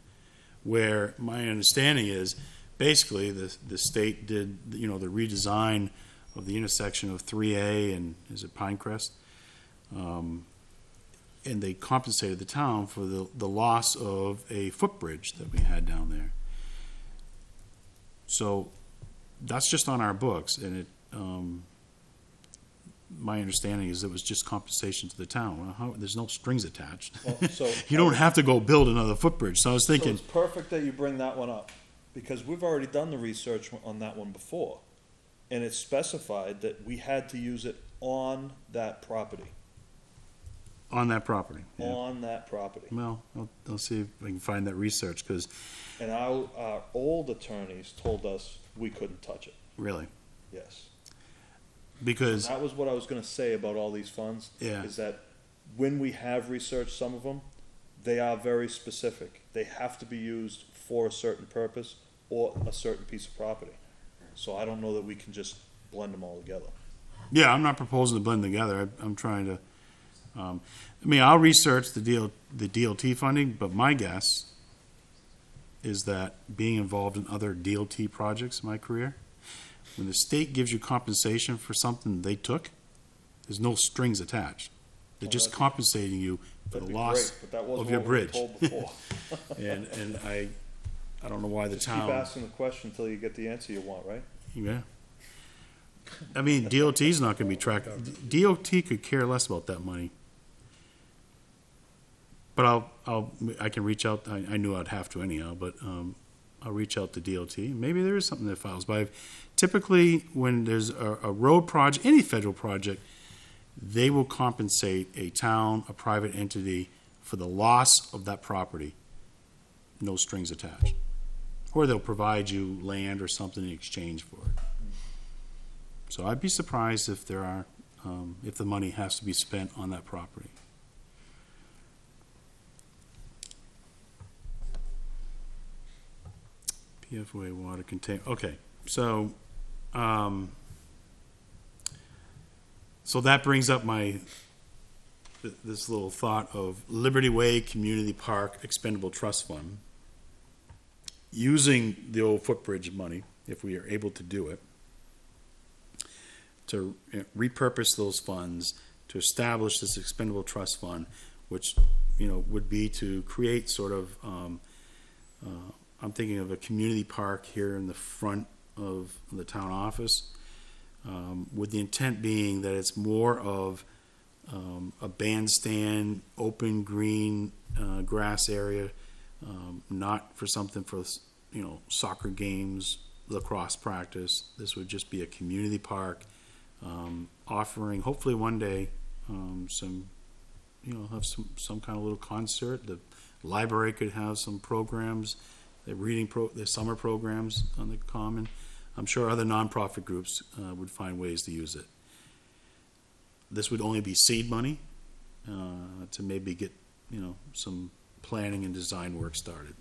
where my understanding is basically the state did the redesign of the intersection of 3A and is it Pinecrest, and they compensated the town for the loss of a footbridge that we had down there. So that's just on our books, and it. My understanding is it was just compensation to the town. Well, there's no strings attached. Well, so you don't have to go build another footbridge. So I was thinking. So it's perfect that you bring that one up, because we've already done the research on that one before, and it's specified that we had to use it on that property. On that property. Yeah. On that property. Well, I'll see if I can find that research because. And our old attorneys told us we couldn't touch it. Really. Yes. Because that was what I was going to say about all these funds. Yeah. Is that when we have researched some of them, they are very specific. They have to be used for a certain purpose or a certain piece of property. So I don't know that we can just blend them all together. Yeah, I'm not proposing to blend together. I'm trying to. I'll research the DOT funding, but my guess is that being involved in other DOT projects in my career, when the state gives you compensation for something they took, there's no strings attached. They're just compensating you for the loss of your bridge. Told before. and I don't know why the Just town. keep asking the question until you get the answer you want, right? Yeah. I mean, DOT's not going to be tracked. DOT could care less about that money. But I can reach out. I knew I'd have to anyhow, but I'll reach out to DOT. Maybe there is something that files. But typically, when there's a road project, any federal project, they will compensate a town, a private entity for the loss of that property. No strings attached. Or they'll provide you land or something in exchange for it. So I'd be surprised if there are, if the money has to be spent on that property. PFOA water contain. Okay, so So that brings up this little thought of Liberty Way Community Park Expendable Trust Fund. Using the old footbridge money, if we are able to do it, to repurpose those funds to establish this expendable trust fund, which, would be to create sort of, I'm thinking of a community park here in the front of the town office, with the intent being that it's more of a bandstand, open green grass area, not for something for soccer games, lacrosse practice. This would just be a community park, offering hopefully one day some, have some kind of little concert. The library could have some programs, the summer programs on the common. I'm sure other nonprofit groups would find ways to use it. This would only be seed money to maybe get some planning and design work started.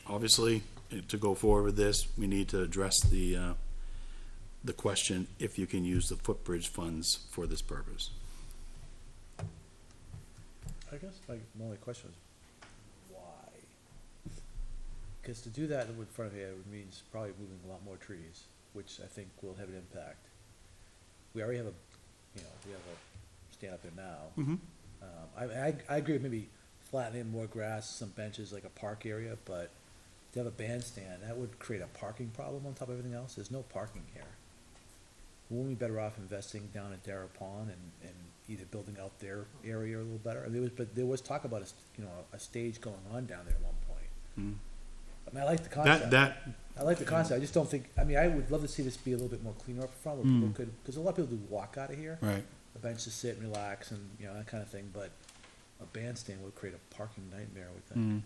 Obviously, to go forward with this, we need to address the question if you can use the footbridge funds for this purpose. I guess my only question is, why? Because to do that in front of here means probably moving a lot more trees, which I think will have an impact. We already have we have a stand up there now. Mm-hmm. I agree with maybe flattening more grass, some benches, like a park area, but to have a bandstand, that would create a parking problem on top of everything else. There's no parking here. Wouldn't we be better off investing down at Dara Pond and either building out their area a little better? But there was talk about a stage going on down there at one point. Mm. I mean, I like the concept. I like the concept. I just don't think. I mean, I would love to see this be a little bit more cleaner up front, where people could, because a lot of people do walk out of here, Right. a bench to sit and relax, and that kind of thing. But a bandstand would create a parking nightmare, I would think. Mm.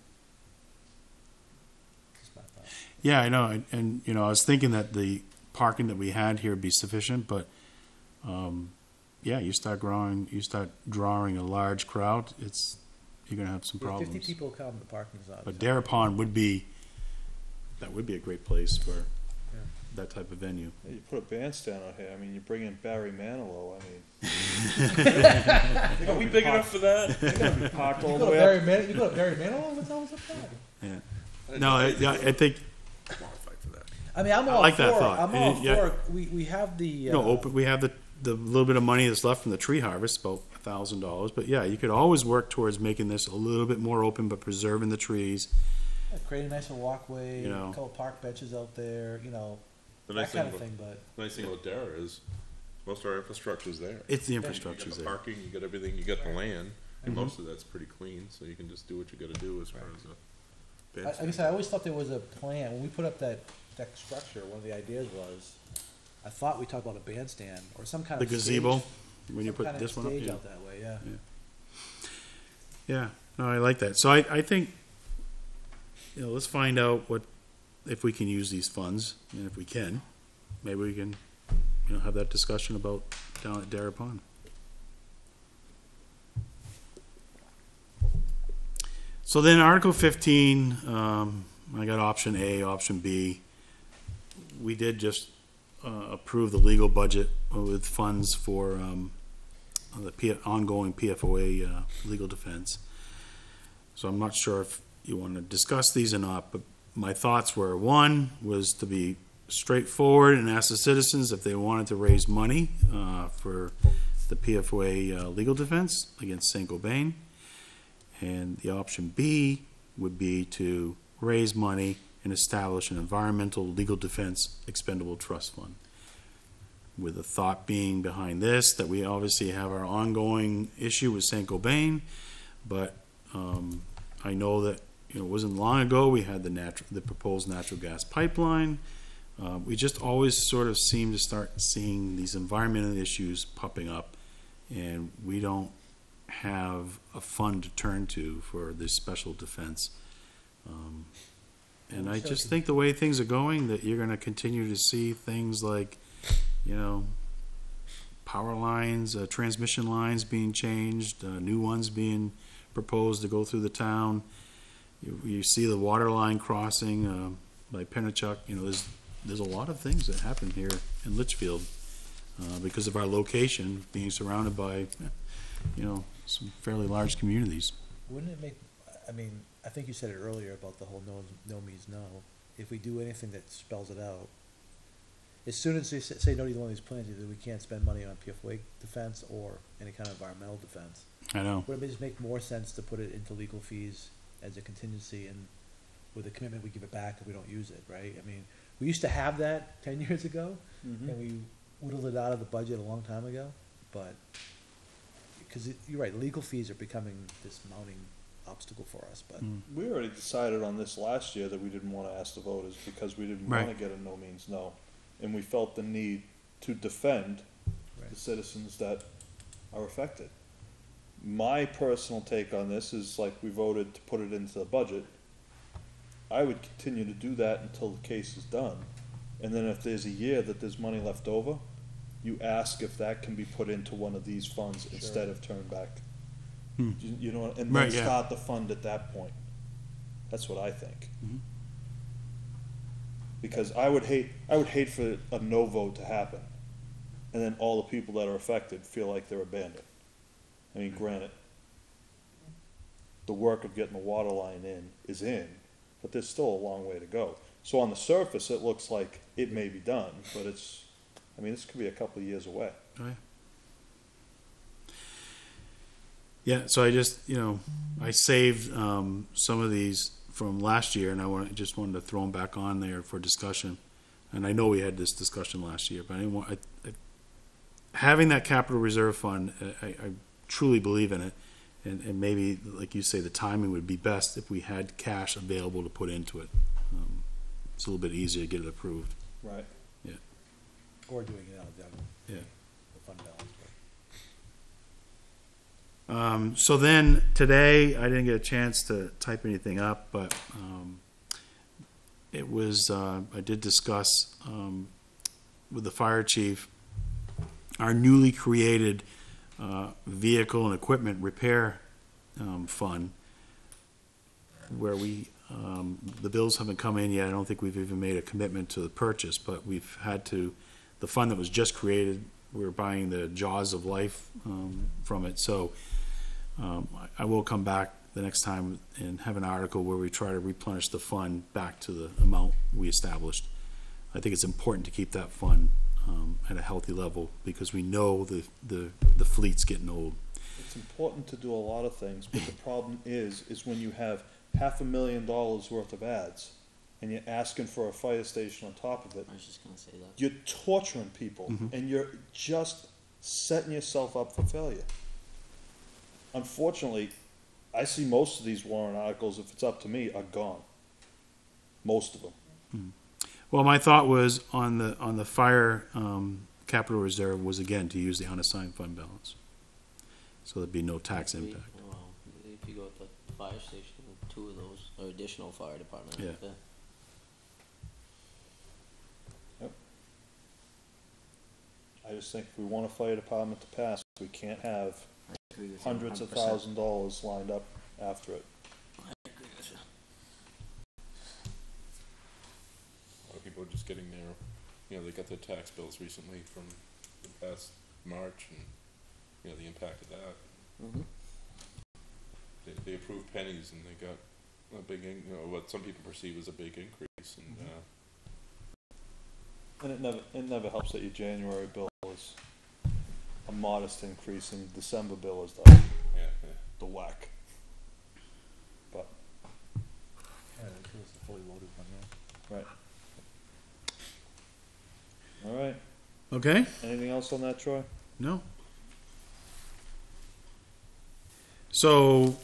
Just my thought. Yeah, I know, and I was thinking that the parking that we had here would be sufficient, but you start drawing a large crowd, you're gonna have some Yeah, problems. 50 people come, the parking's not. But Dara Pond would be a great place for that type of venue. You put a bandstand out here, I mean, you bring in Barry Manilow, Are we big enough for that? they're gonna be parked all You the go to way Barry up. Man, you go to Barry Manilow? What's up with that? Yeah. No, I think, Qualified for that. I mean, I'm I all like for that it. thought. I'm all Yeah. for it. We have the. open, we have the little bit of money that's left from the tree harvest, about $1,000, but yeah, you could always work towards making this a little bit more open, but preserving the trees. Create a nicer walkway, You know. a couple park benches out there, The nice that kind thing of thing, but. Nice thing about Dara is most of our infrastructure's there. It's the You got infrastructure's the there. parking, you got everything, you got the land, and Mhm. most of that's pretty clean, so you can just do what you gotta do as far as a Like I bandstand. said, I always thought there was a plan, when we put up that structure, one of the ideas was, I thought we talked about a bandstand, or some kind The of gazebo, stage, when you some put kind of this one up, stage yeah. out that way, yeah. Yeah, no, I like that. So I think, let's find out if we can use these funds, and if we can, maybe we can, have that discussion about down at Dara Pond. So then Article 15, I got option A, option B. We did just approve the legal budget with funds for the ongoing PFOA legal defense. So I'm not sure if you want to discuss these or not, but my thoughts were, one was to be straightforward and ask the citizens if they wanted to raise money for the PFOA legal defense against Saint-Gobain. And the option B would be to raise money and establish an environmental legal defense expendable trust fund. With the thought being behind this, that we obviously have our ongoing issue with Saint-Gobain, but I know that it wasn't long ago we had the proposed natural gas pipeline. We just always sort of seem to start seeing these environmental issues popping up, and we don't have a fund to turn to for this special defense. And I just think the way things are going, that you're gonna continue to see things like, power lines, transmission lines being changed, new ones being proposed to go through the town. You see the water line crossing by Pennachuck, there's there's a lot of things that happen here in Litchfield, because of our location, being surrounded by, some fairly large communities. Wouldn't it make, I mean, I think you said it earlier about the whole no means no. If we do anything that spells it out, as soon as they say no to one of these plans, either we can't spend money on PFOA defense or any kind of environmental defense. I know. Would it just make more sense to put it into legal fees as a contingency, and with a commitment we give it back if we don't use it, right? I mean, we used to have that 10 years ago, and we whittled it out of the budget a long time ago, but, because you're right, legal fees are becoming this mounting obstacle for us, but. We already decided on this last year that we didn't wanna ask the voters because we didn't wanna Right. get a no means no. And we felt the need to defend Right. the citizens that are affected. My personal take on this is like we voted to put it into the budget. I would continue to do that until the case is done. And then if there's a year that there's money left over, you ask if that can be put into one of these funds instead of turned back. You know, and then Right, yeah. start the fund at that point. That's what I think. Because I would hate for a no vote to happen, and then all the people that are affected feel like they're abandoned. I mean, granted, the work of getting the water line is in, but there's still a long way to go. So on the surface, it looks like it may be done, but this could be a couple of years away. Okay. Yeah, so I just, I saved some of these from last year, and just wanted to throw them back on there for discussion. And I know we had this discussion last year, but I didn't want, having that capital reserve fund, I truly believe in it. And maybe, like you say, the timing would be best if we had cash available to put into it. It's a little bit easier to get it approved. Right. Or doing it out of the Yeah. fund balance. So then, today, I didn't get a chance to type anything up, but it was, I did discuss with the fire chief our newly created vehicle and equipment repair fund, where the bills haven't come in yet. I don't think we've even made a commitment to the purchase, but we've had to, the fund that was just created, we're buying the jaws of life from it. So I will come back the next time and have an article where we try to replenish the fund back to the amount we established. I think it's important to keep that fund at a healthy level, because we know the fleet's getting old. It's important to do a lot of things, but the problem is when you have $500,000 worth of ads, and you're asking for a fire station on top of it, I was just gonna say that. you're torturing people, and you're just setting yourself up for failure. Unfortunately, I see most of these warrant articles, if it's up to me, are gone. Most of them. Well, my thought was on the fire capital reserve was, again, to use the unassigned fund balance. So there'd be no tax Maybe, impact. well, if you go with the fire station, 2 of those are additional fire department. Yeah. Right there. I just think if we want a fire department to pass, we can't have I agree with you hundreds of 100%. $1,000s lined up after it. I agree with you. A lot of people are just getting their, they got their tax bills recently from the past March, and, the impact of that. Mhm. They approved pennies, and they got a big, what some people perceive as a big increase, and, And it never helps that your January bill is a modest increase, and December bill is the whack. But, Yeah, it was a fully loaded one, yeah. right. All right, Okay? anything else on that, Troy? No. So,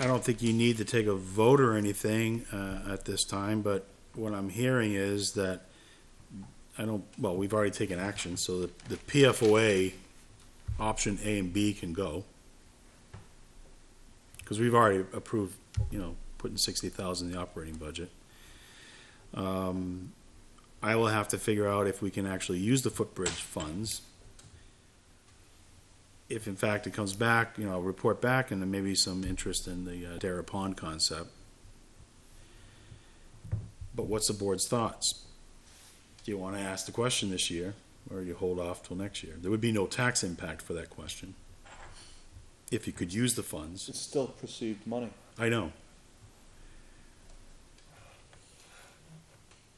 I don't think you need to take a vote or anything at this time, but what I'm hearing is that we've already taken action, so the PFOA option A and B can go. Because we've already approved, putting 60,000 in the operating budget. I will have to figure out if we can actually use the footbridge funds. If in fact it comes back, I'll report back, and then maybe some interest in the Dara Pond concept. But what's the board's thoughts? do you wanna ask the question this year, or you hold off till next year? There would be no tax impact for that question. If you could use the funds, It's still perceived money. I know.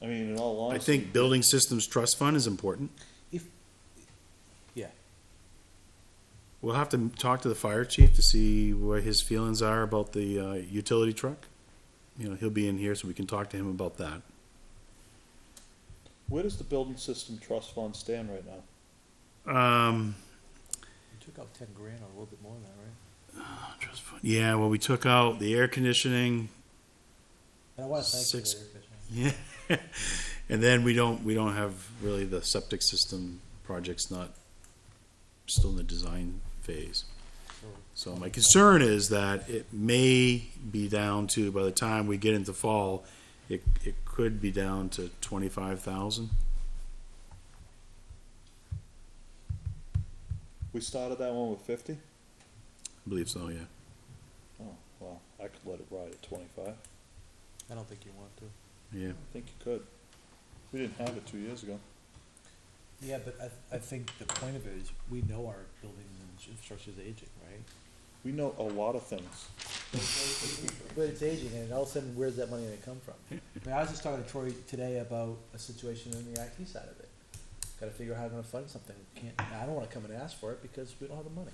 I mean, in all I honesty. think building systems trust fund is important. Yeah. We'll have to talk to the fire chief to see what his feelings are about the, utility truck. You know, he'll be in here, so we can talk to him about that. Where does the building system trust fund stand right now? You took out 10 grand or a little bit more than that, right? Trust fund. Yeah, well, we took out the air conditioning, And I wanna thank you for Six- the air conditioning. yeah. And then we don't have really the septic system project's not, still in the design phase. So my concern is that it may be down to, by the time we get into fall, it could be down to 25,000. We started that one with 50? I believe so, yeah. Oh, well, I could let it ride at 25. I don't think you want to. Yeah. I think you could. We didn't have it 2 years ago. Yeah, but I think the point of it is, we know our buildings and infrastructure is aging, right? We know a lot of things. But it's aging, and all of a sudden, where's that money gonna come from? I mean, I was just talking to Troy today about a situation in the IT side of it. Gotta figure out how we're gonna fund something. Can't, I don't wanna come and ask for it because we don't have the money.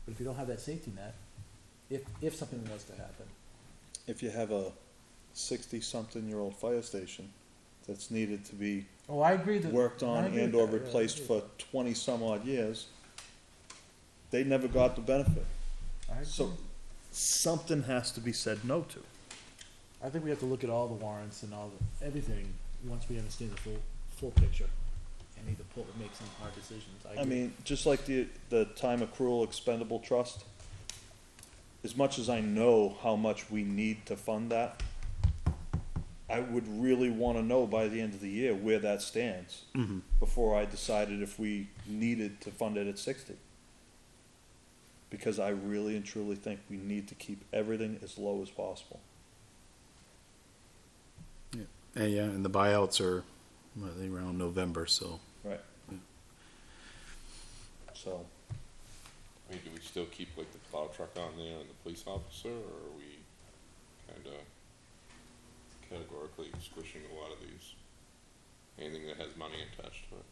But if you don't have that safety net, if something was to happen, If you have a 60-something-year-old fire station that's needed to be oh, I agree that. worked I on agree and with or that, yeah, I replaced agree for with 20-some-odd years, they never got the benefit. that. I So agree. something has to be said no to. I think we have to look at all the warrants and all the, everything, once we understand the full picture, and need to make some hard decisions. I mean, just like the time accrual expendable trust, as much as I know how much we need to fund that, I would really wanna know by the end of the year where that stands, Mhm. before I decided if we needed to fund it at 60. Because I really and truly think we need to keep everything as low as possible. And yeah, and the buyouts are, well, they around November, so. Right. So, I mean, do we still keep like the plow truck on there and the police officer, or are we kinda categorically squishing a lot of these? Anything that has money attached to it?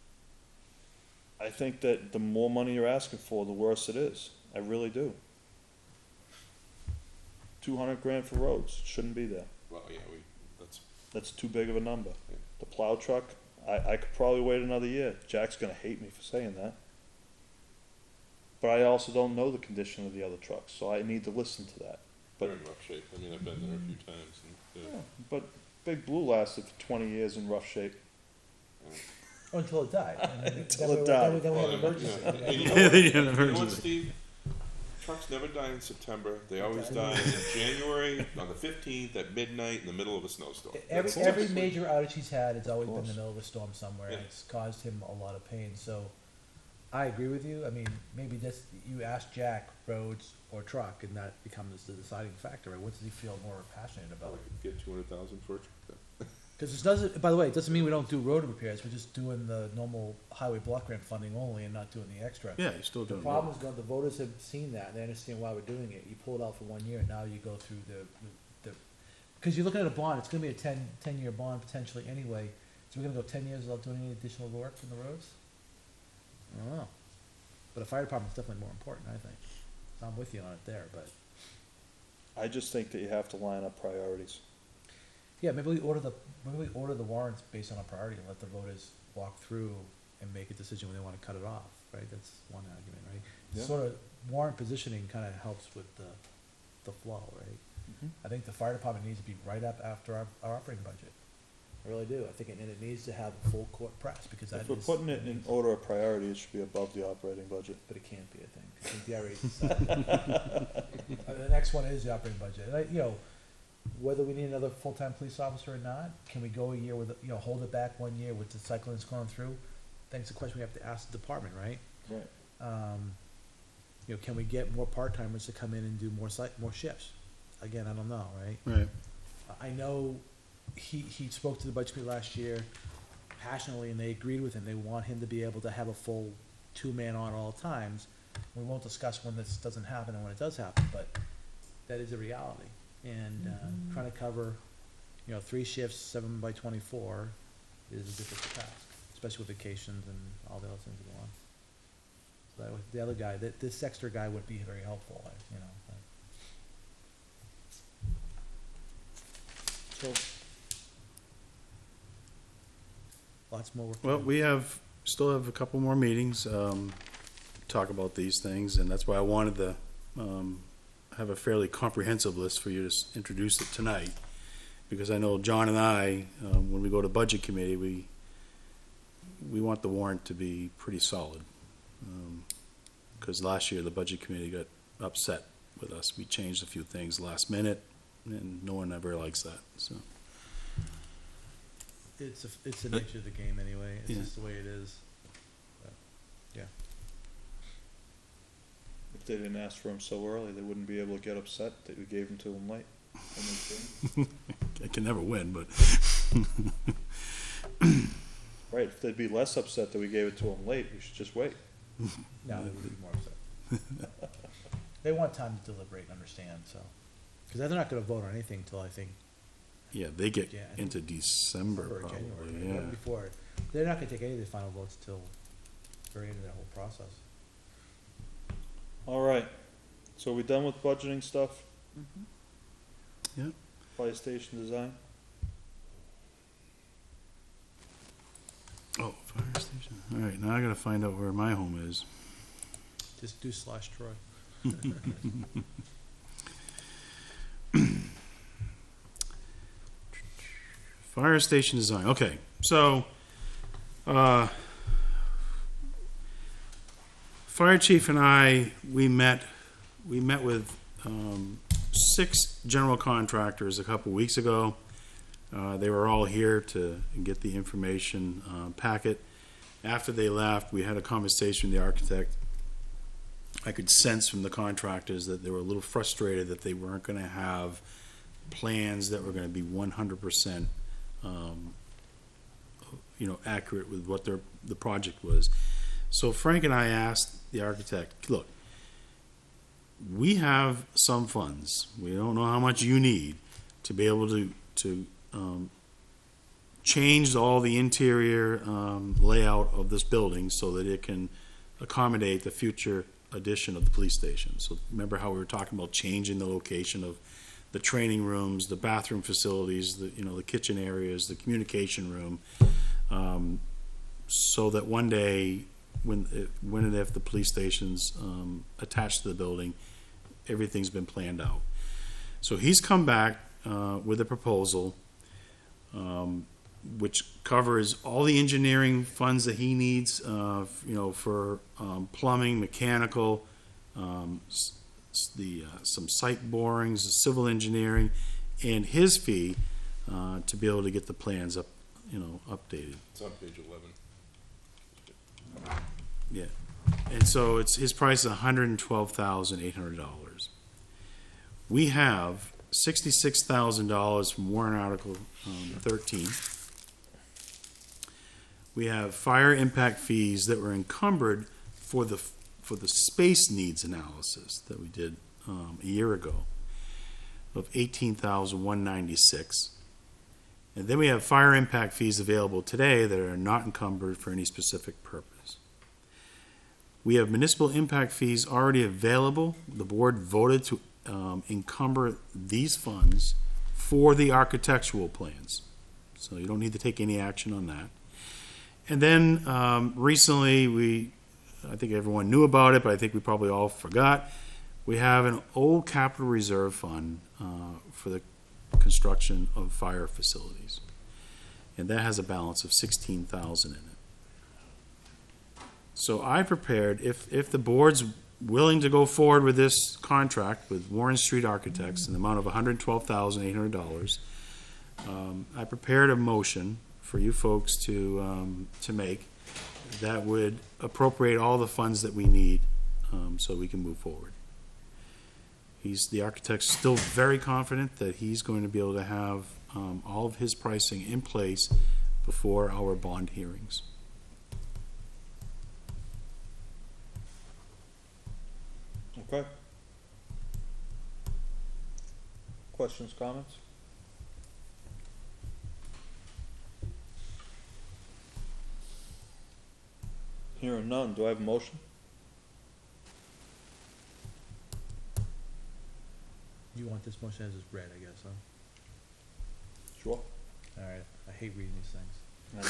I think that the more money you're asking for, the worse it is. I really do. 200 grand for roads, shouldn't be there. Well, yeah, That's too big of a number. Yeah. The plow truck, I could probably wait another year. Jack's gonna hate me for saying that. But I also don't know the condition of the other trucks, so I need to listen to that. they're in rough shape. I mean, I've been there a few times and, Yeah, but Big Blue lasted for 20 years in rough shape. Until it died. Until it died. Then we have Well, emergency. yeah. And you know Yeah, what? they had You know what, emergency. Steve? Trucks never die in September. They always die in January, on the 15th, at midnight, in the middle of a snowstorm. Every That's typically- major outage he's had, it's always been in course. the middle of a storm somewhere, and Yeah. it's caused him a lot of pain, so I agree with you. I mean, maybe this, you ask Jack, roads or truck, and that becomes the deciding factor, right? What does he feel more passionate about? Probably could get 200,000 for a truck then. Because it doesn't, by the way, it doesn't mean we don't do road repairs, we're just doing the normal highway block grant funding only and not doing the extra. Yeah, you're still The doing problem well. is, the voters have seen that, they understand why we're doing it, you pull it out for 1 year, and now you go through because you're looking at a bond, it's gonna be a 10-year bond potentially anyway, so we're gonna go 10 years without doing any additional work in the roads? I don't know, but a fire department's definitely more important, I think, so I'm with you on it there, but, I just think that you have to line up priorities. yeah, maybe we order the warrants based on a priority and let the voters walk through and make a decision when they wanna cut it off, right, that's one argument, right? Yeah. Sort of warrant positioning kinda helps with the flow, right? Mhm. I think the fire department needs to be right up after our operating budget. I really do. I think it needs to have a full court press because that is. If we're putting it in order of priority, it should be above the operating budget. But it can't be, I think. The already decided. The next one is the operating budget. And whether we need another full-time police officer or not, can we go a year with, hold it back 1 year with the cyclone that's going through? I think it's a question we have to ask the department, right? Right. Can we get more part-timers to come in and do more shifts? Again, I don't know, right? Right. I know he spoke to the budget committee last year, passionately and they agreed with him, they want him to be able to have a full two-man on all times. We won't discuss when this doesn't happen and when it does happen, but that is a reality. And, trying to cover, 3 shifts, 7 by 24 is a difficult task, especially with vacations and all the other things that go on. So that, the other guy, this extra guy would be very helpful, but. So, Lots more work. to Well, do. we still have a couple more meetings, talk about these things, and that's why I wanted to, have a fairly comprehensive list for you to introduce it tonight. Because I know John and I, when we go to budget committee, we want the warrant to be pretty solid. Cause last year, the budget committee got upset with us. We changed a few things last minute, and no one ever likes that, so. It's the nature of the game anyway, it's Yeah. just the way it is. But, yeah. if they didn't ask for them so early, they wouldn't be able to get upset that we gave them to them late. And they didn't. I can never win, but Right, if they'd be less upset that we gave it to them late, we should just wait. No, they would be more upset. They want time to deliberate and understand, so, cause they're not gonna vote on anything till I think yeah, they get Yeah, I think into December December or probably, January, yeah. right before, they're not gonna take any of the final votes till very end of the whole process. All right, so we done with budgeting stuff? Yeah. Fire station design? Oh, fire station. All right, now I gotta find out where my home is. Just do / Troy. Fire station design, okay, so, fire chief and I, we met with, 6 general contractors a couple weeks ago. They were all here to get the information, packet. After they left, we had a conversation with the architect. I could sense from the contractors that they were a little frustrated that they weren't gonna have plans that were gonna be 100%, accurate with what the project was. So Frank and I asked the architect, look, we have some funds, we don't know how much you need to be able to change all the interior, layout of this building so that it can accommodate the future addition of the police station. So remember how we were talking about changing the location of the training rooms, the bathroom facilities, the kitchen areas, the communication room, so that one day, when and if the police station's attached to the building, everything's been planned out. So he's come back with a proposal, which covers all the engineering funds that he needs, for plumbing, mechanical, some site borings, civil engineering, and his fee to be able to get the plans updated. It's on page 11. Yeah, and so his price is $112,800. We have $66,000 from warrant article 13. We have fire impact fees that were encumbered for the space needs analysis that we did a year ago of $18,196. And then we have fire impact fees available today that are not encumbered for any specific purpose. We have municipal impact fees already available. The board voted to encumber these funds for the architectural plans. So you don't need to take any action on that. And then recently, I think everyone knew about it, but I think we probably all forgot. We have an old capital reserve fund for the construction of fire facilities. And that has a balance of $16,000 in it. So I prepared, if the board's willing to go forward with this contract with Warren Street Architects in the amount of $112,800, I prepared a motion for you folks to make that would appropriate all the funds that we need so we can move forward. The architect's still very confident that he's going to be able to have all of his pricing in place before our bond hearings. Okay. Questions, comments? Hearing none, do I have a motion? You want this motion as it's read, I guess, huh? Sure. Alright, I hate reading these things. I know.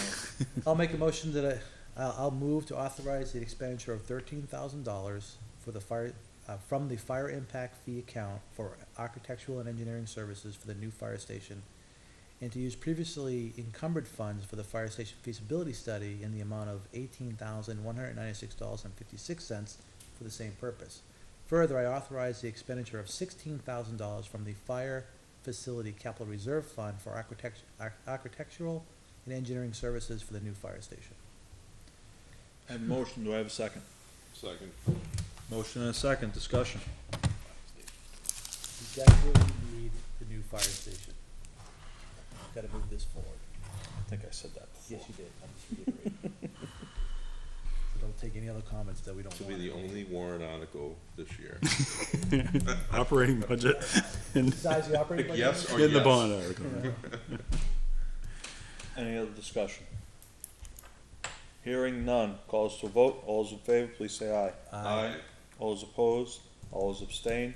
I'll make a motion that I'll move to authorize the expenditure of $13,000 for the fire, from the fire impact fee account for architectural and engineering services for the new fire station, and to use previously encumbered funds for the fire station feasibility study in the amount of $18,196.56 for the same purpose. Further, I authorize the expenditure of $16,000 from the fire facility capital reserve fund for architectural and engineering services for the new fire station. I have a motion, do I have a second? Second. Motion and a second, discussion. You desperately need the new fire station. Gotta move this forward. I think I said that before. Yes, you did. I'm just reiterating. So don't take any other comments that we don't This will want. be the only warrant article this year. Operating budget and Besides the operating budget? Yes or in the yes? bond article. Any other discussion? Hearing none, calls to a vote, all those in favor, please say aye. Aye. All those opposed, all those abstain,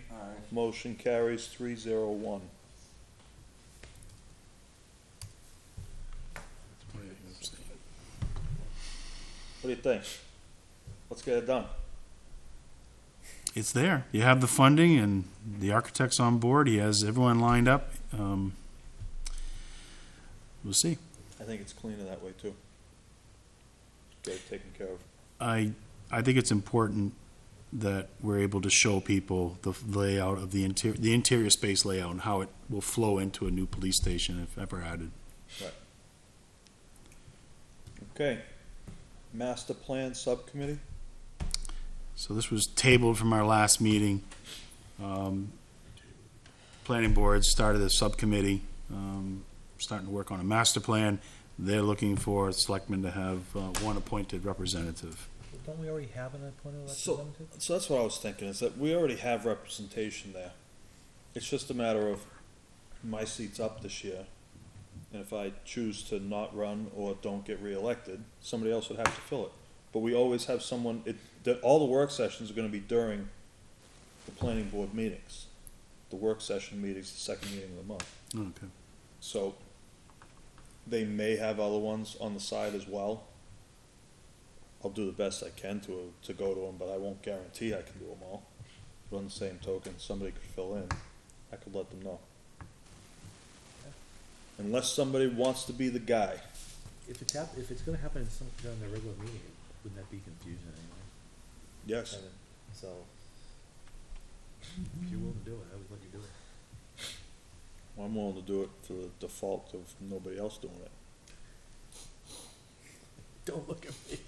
motion carries 3-0-1. What do you think? Let's get it done. It's there. You have the funding and the architect's on board. He has everyone lined up. We'll see. I think it's cleaner that way too. Get it taken care of. I think it's important that we're able to show people the layout of the interior space layout and how it will flow into a new police station if ever added. Right. Okay. Master Plan Subcommittee? So this was tabled from our last meeting. Planning board started a subcommittee, starting to work on a master plan. They're looking for selectmen to have one appointed representative. Don't we already have an appointed So, representative? so that's what I was thinking, is that we already have representation there. It's just a matter of my seat's up this year, and if I choose to not run or don't get reelected, somebody else would have to fill it. But we always have someone, all the work sessions are gonna be during the planning board meetings. The work session meeting's the second meeting of the month. Okay. So, they may have other ones on the side as well. I'll do the best I can to go to them, but I won't guarantee I can do them all. But on the same token, somebody could fill in, I could let them know. Unless somebody wants to be the guy. If it's gonna happen during the regular meeting, wouldn't that be confusing anyway? Yes. So, if you're willing to do it, I would let you do it. Well, I'm willing to do it for the default of nobody else doing it. Don't look at me.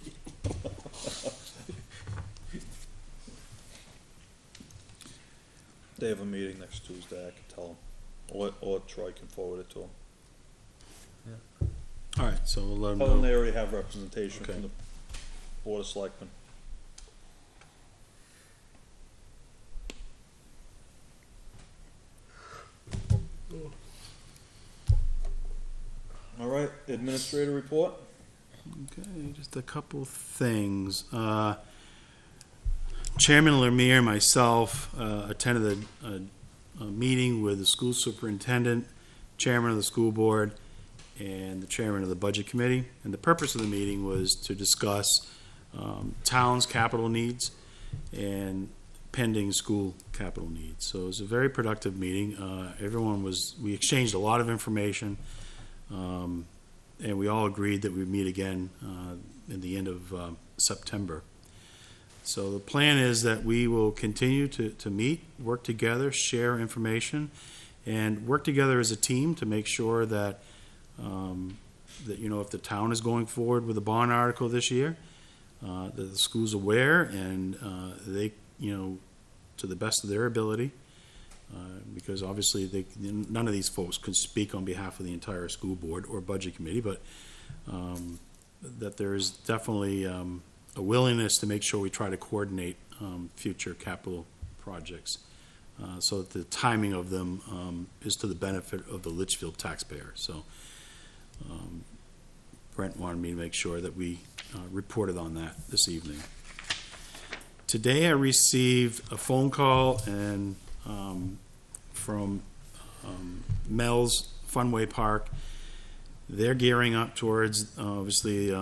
They have a meeting next Tuesday, I can tell them, or Troy can forward it to them. All right, so we'll let them Tell them know. they already have representation Okay. from the Board of Selectmen. All right, administrator report? Okay, just a couple things. Chairman Lemire and myself attended a meeting with the school superintendent, chairman of the school board, and the chairman of the budget committee. And the purpose of the meeting was to discuss town's capital needs and pending school capital needs. So it was a very productive meeting. We exchanged a lot of information. And we all agreed that we'd meet again in the end of September. So the plan is that we will continue to meet, work together, share information, and work together as a team to make sure that, if the town is going forward with a bond article this year, that the school's aware and they, to the best of their ability, because obviously none of these folks can speak on behalf of the entire school board or budget committee, but that there is definitely a willingness to make sure we try to coordinate future capital projects so that the timing of them is to the benefit of the Litchfield taxpayer. So Brent wanted me to make sure that we reported on that this evening. Today I received a phone call and from Mel's Funway Park. They're gearing up towards obviously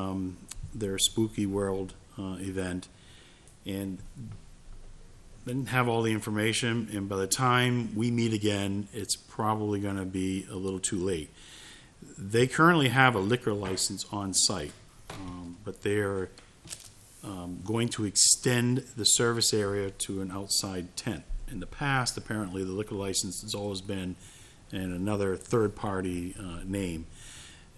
their Spooky World event, and didn't have all the information, and by the time we meet again, it's probably going to be a little too late. They currently have a liquor license on site, but they're going to extend the service area to an outside tent. In the past, apparently, the liquor license has always been in another third-party name.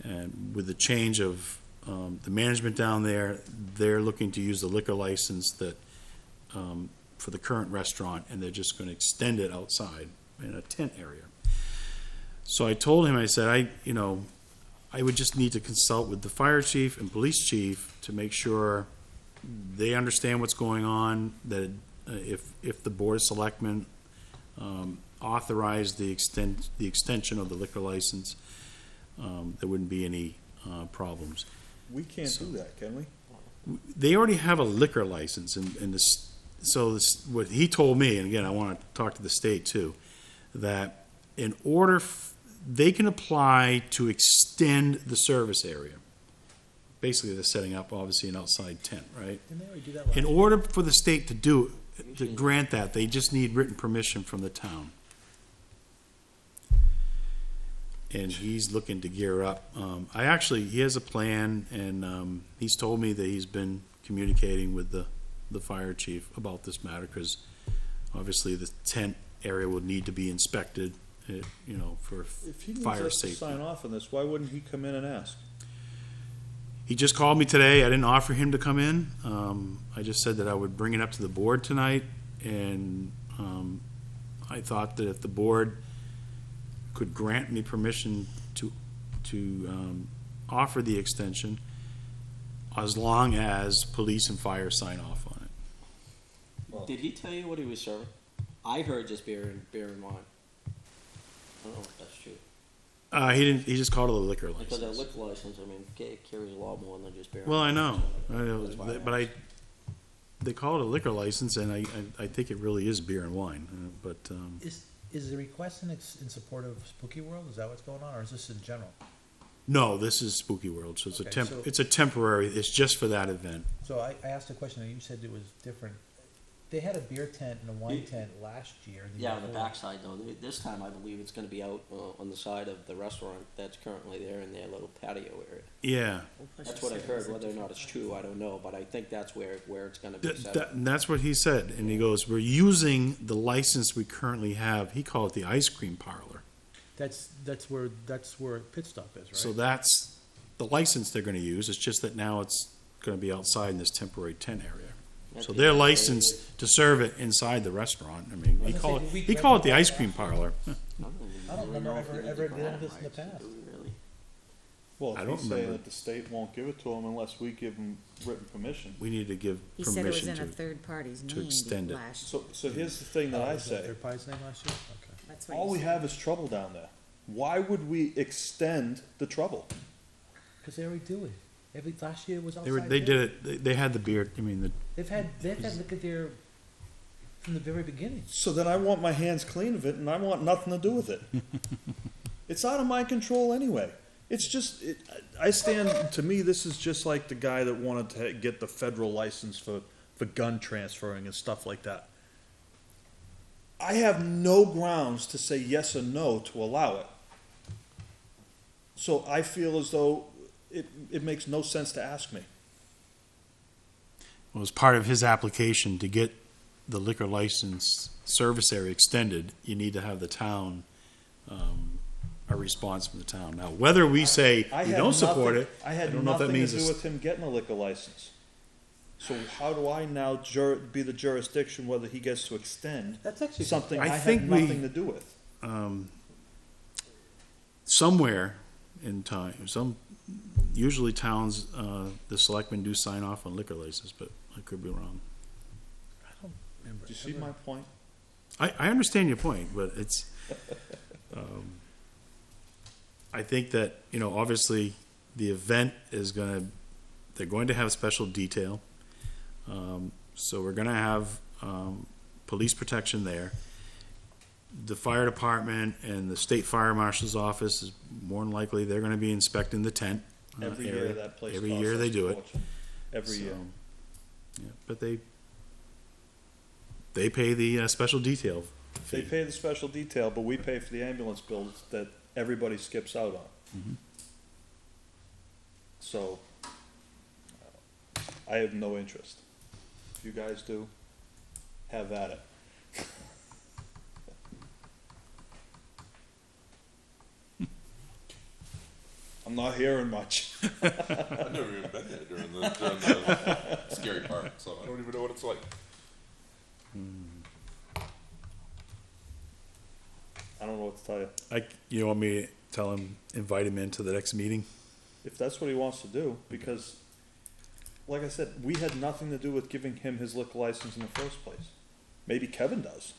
And with the change of the management down there, they're looking to use the liquor license that for the current restaurant, and they're just going to extend it outside in a tent area. So I told him, I said, I would just need to consult with the fire chief and police chief to make sure they understand what's going on, that if the board of selectmen authorize the extension of the liquor license, there wouldn't be any problems. We can't do that, can we? They already have a liquor license, and what he told me, and again, I want to talk to the state too, that in order, they can apply to extend the service area. Basically, they're setting up, obviously, an outside tent, right? Didn't they already do that last In year? order for the state to do it, to grant that, they just need written permission from the town. And he's looking to gear up. He has a plan, and he's told me that he's been communicating with the fire chief about this matter, because obviously the tent area will need to be inspected, for If he needs fire us to safety. sign off on this, why wouldn't he come in and ask? He just called me today. I didn't offer him to come in. I just said that I would bring it up to the board tonight, and I thought that if the board could grant me permission to offer the extension, as long as police and fire sign off on it. Did he tell you what he was serving? I heard just beer and wine. I don't know if that's true. He didn't. He just called it a liquor Because that license. liquor license, I mean, carries a lot more than just beer. Well, I and know, wine, so that's why but asked. they call it a liquor license, and I think it really is beer and wine. But Is the request in support of Spooky World, is that what's going on, or is this in general? no, this is Spooky World, so Okay, so- it's a temporary. It's just for that event. So I asked a question, and you said it was different. They had a beer tent and a wine tent last year. and the Yeah, year on the before. backside though, this time I believe it's gonna be out, on the side of the restaurant that's currently there in their little patio area. Yeah, That's what I heard, whether or not it's true, I don't know, but I think that's where it's gonna be set up. and that's what he said. And he goes, "We're using the license we currently have." He called it the ice cream parlor. That's where Pit Stop is, right? So that's the license they're going to use. It's just that now it's going to be outside in this temporary tent area. So Okay. they're licensed to serve it inside the restaurant. I mean, I he was called gonna say, it, did we he called it the grant ice that cream last year? parlor. I don't really remember know if we ever need to dealing grant with this in the rights, past. do we really? Well, I if don't he's saying remember. that the state won't give it to him unless we give him written permission. We need to give He said it was permission in a to. third party's to name extend it. last. So here's the thing that Oh, I was that say. their pie's name last year? Okay. That's what All he we said. have is trouble down there. Why would we extend the trouble? Because they already do it. Last year was They outside. were, they too. did it. They had the beer. I mean, They've had liquor there from the very beginning. So then I want my hands clean of it, and I want nothing to do with it. It's out of my control anyway. It's just, to me, this is just like the guy that wanted to get the federal license for gun transferring and stuff like that. I have no grounds to say yes or no to allow it. So I feel as though it makes no sense to ask me. it was part of his application to get the liquor license service area extended. You need to have the town, a response from the town. Now, whether we say I we had don't support nothing- it, I had don't know if that nothing to means do it's- with him getting a liquor license. So how do I now be the jurisdiction whether he gets to extend That's actually something I I think had we- nothing to do with? somewhere in time. Usually towns, the selectmen do sign off on liquor licenses, but I could be wrong. Do you see my point? I understand your point, but it's, I think that, obviously, the event is they're going to have special detail. So we're gonna have, police protection there. The fire department and the state fire marshal's office is more than likely, they're gonna be inspecting the tent. Every area. year that place Every costs year us they a do it. fortune. Every year. Yeah, but they pay the special detail They fee. pay the special detail, but we pay for the ambulance bills that everybody skips out on. Mhm. So, I have no interest. If you guys do, have at it. I'm not hearing much. I've never even been there during the scary part, so I don't even know what it's like. I don't know what to tell you. You want me to tell him, invite him into the next meeting? If that's what he wants to do, because, like I said, we had nothing to do with giving him his liquor license in the first place. Maybe Kevin does.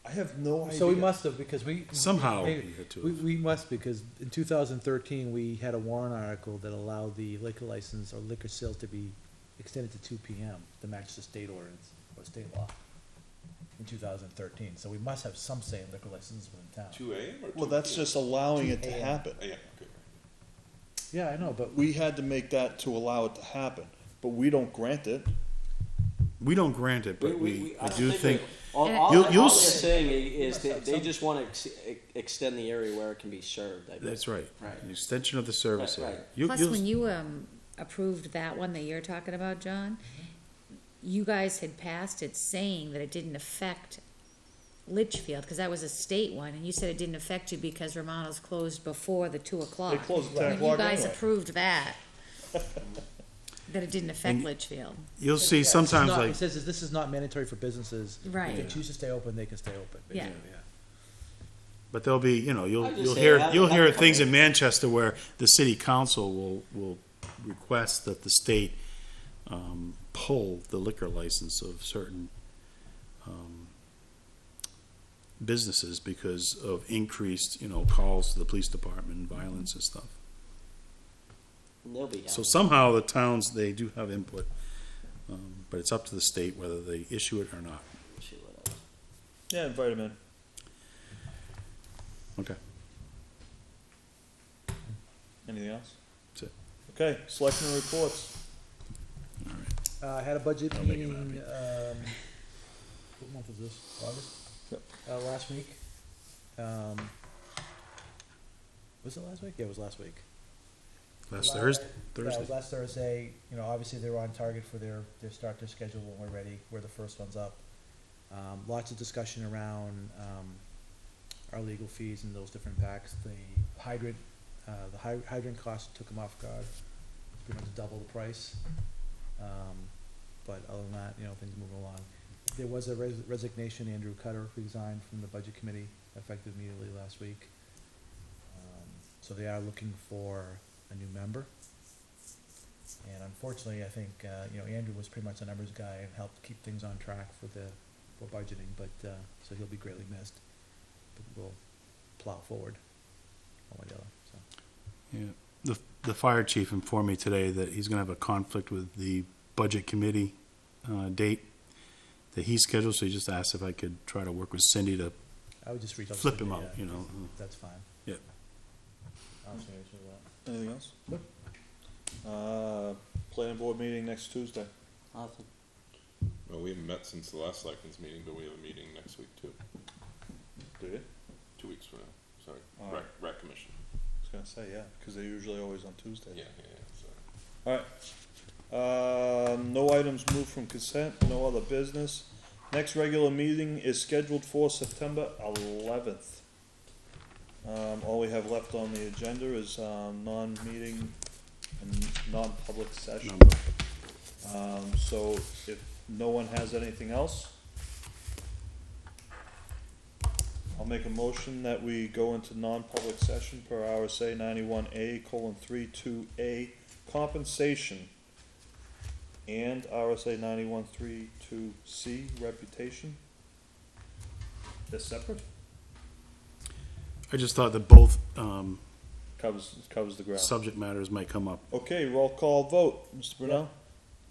I have no idea. So we must have, because we. Somehow hey, he had to We, have. we must, because in 2013, we had a warrant article that allowed the liquor license or liquor sales to be extended to 2 PM to match the state ordinance or state law in 2013. So we must have some say in liquor licenses within town. 2 a.m. or 2 Well, that's p.m.? just allowing it to 2 a.m. happen. Yeah, okay. Yeah, I know, but We had to make that to allow it to happen, but we don't grant it. We don't grant it, but I do think, All You'll- they're you'll s- saying is that they just wanna extend the area where it can be served, I guess. that's right. Right. An extension of the service Right, area. right. Plus, when you, approved that one that you're talking about, John, you guys had passed it saying that it didn't affect Litchfield, cause that was a state one, and you said it didn't affect you because Romano's closed before the 2 o'clock. They close at 10 When o'clock you guys anyway. approved that, that it didn't affect And- Litchfield. You'll see This is sometimes not- like, It says this is not mandatory for businesses. Right. If they choose to stay open, they can stay open. Yeah. basically, but there'll be, I you'll just say hear, have- you'll have hear it things come in Manchester where the city council will request that the state, pull the liquor license of certain, businesses because of increased, calls to the police department and violence and stuff. They'll be So down. somehow the towns, they do have input, but it's up to the state whether they issue it or not. See what else. Yeah, invite him in. Okay. Anything else? That's it. Okay, selectmen reports. I had a budget I'll make it meeting, what month is this, August? Yep. Last week. Was it last week? Yeah, it was last week. Last La- Thursday, Yeah, it Thursday. was last Thursday, obviously they were on target for their start their schedule when we're ready, we're the first ones up. Lots of discussion around, our legal fees and those different packs, the hydrant cost took them off guard, it's pretty much double the price. But other than that, things moving along. There was a resignation, Andrew Cutter resigned from the budget committee, effective immediately last week. So they are looking for a new member. And unfortunately, I think, Andrew was pretty much a numbers guy and helped keep things on track for budgeting, but, so he'll be greatly missed. But we'll plow forward one way or the other, so. Yeah, the fire chief informed me today that he's gonna have a conflict with the budget committee, date that he scheduled, so he just asked if I could try to work with Cindy to I would just reach out to flip Cindy, him out, yeah, you know. That's fine. Yeah. I'll see you with that. Anything else? Planning board meeting next Tuesday. Awesome. Well, we haven't met since the last selectmen's meeting, but we have a meeting next week too, Do you? 2 weeks from now, sorry, Oh. rec commission. I was gonna say, yeah, cause they're usually always on Tuesdays. Yeah, sorry. Alright, no items moved from consent, no other business. Next regular meeting is scheduled for September 11th. All we have left on the agenda is, non-meeting and non-public session. So if no one has anything else, I'll make a motion that we go into non-public session per RSA 91A:32A, compensation, and RSA 91(3)(2)C, reputation. They're separate? I just thought that both, Covers the ground. subject matters might come up. Okay, roll call vote. Mr. Brunel?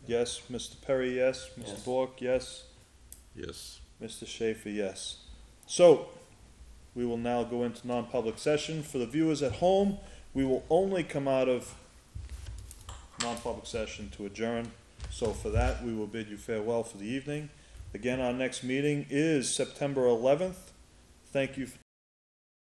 Yes. Mr. Perry, yes. Mr. Yes. Bork, yes. Yes. Mr. Schaefer, yes. So, we will now go into non-public session. For the viewers at home, we will only come out of non-public session to adjourn. So for that, we will bid you farewell for the evening. Again, our next meeting is September 11th. Thank you for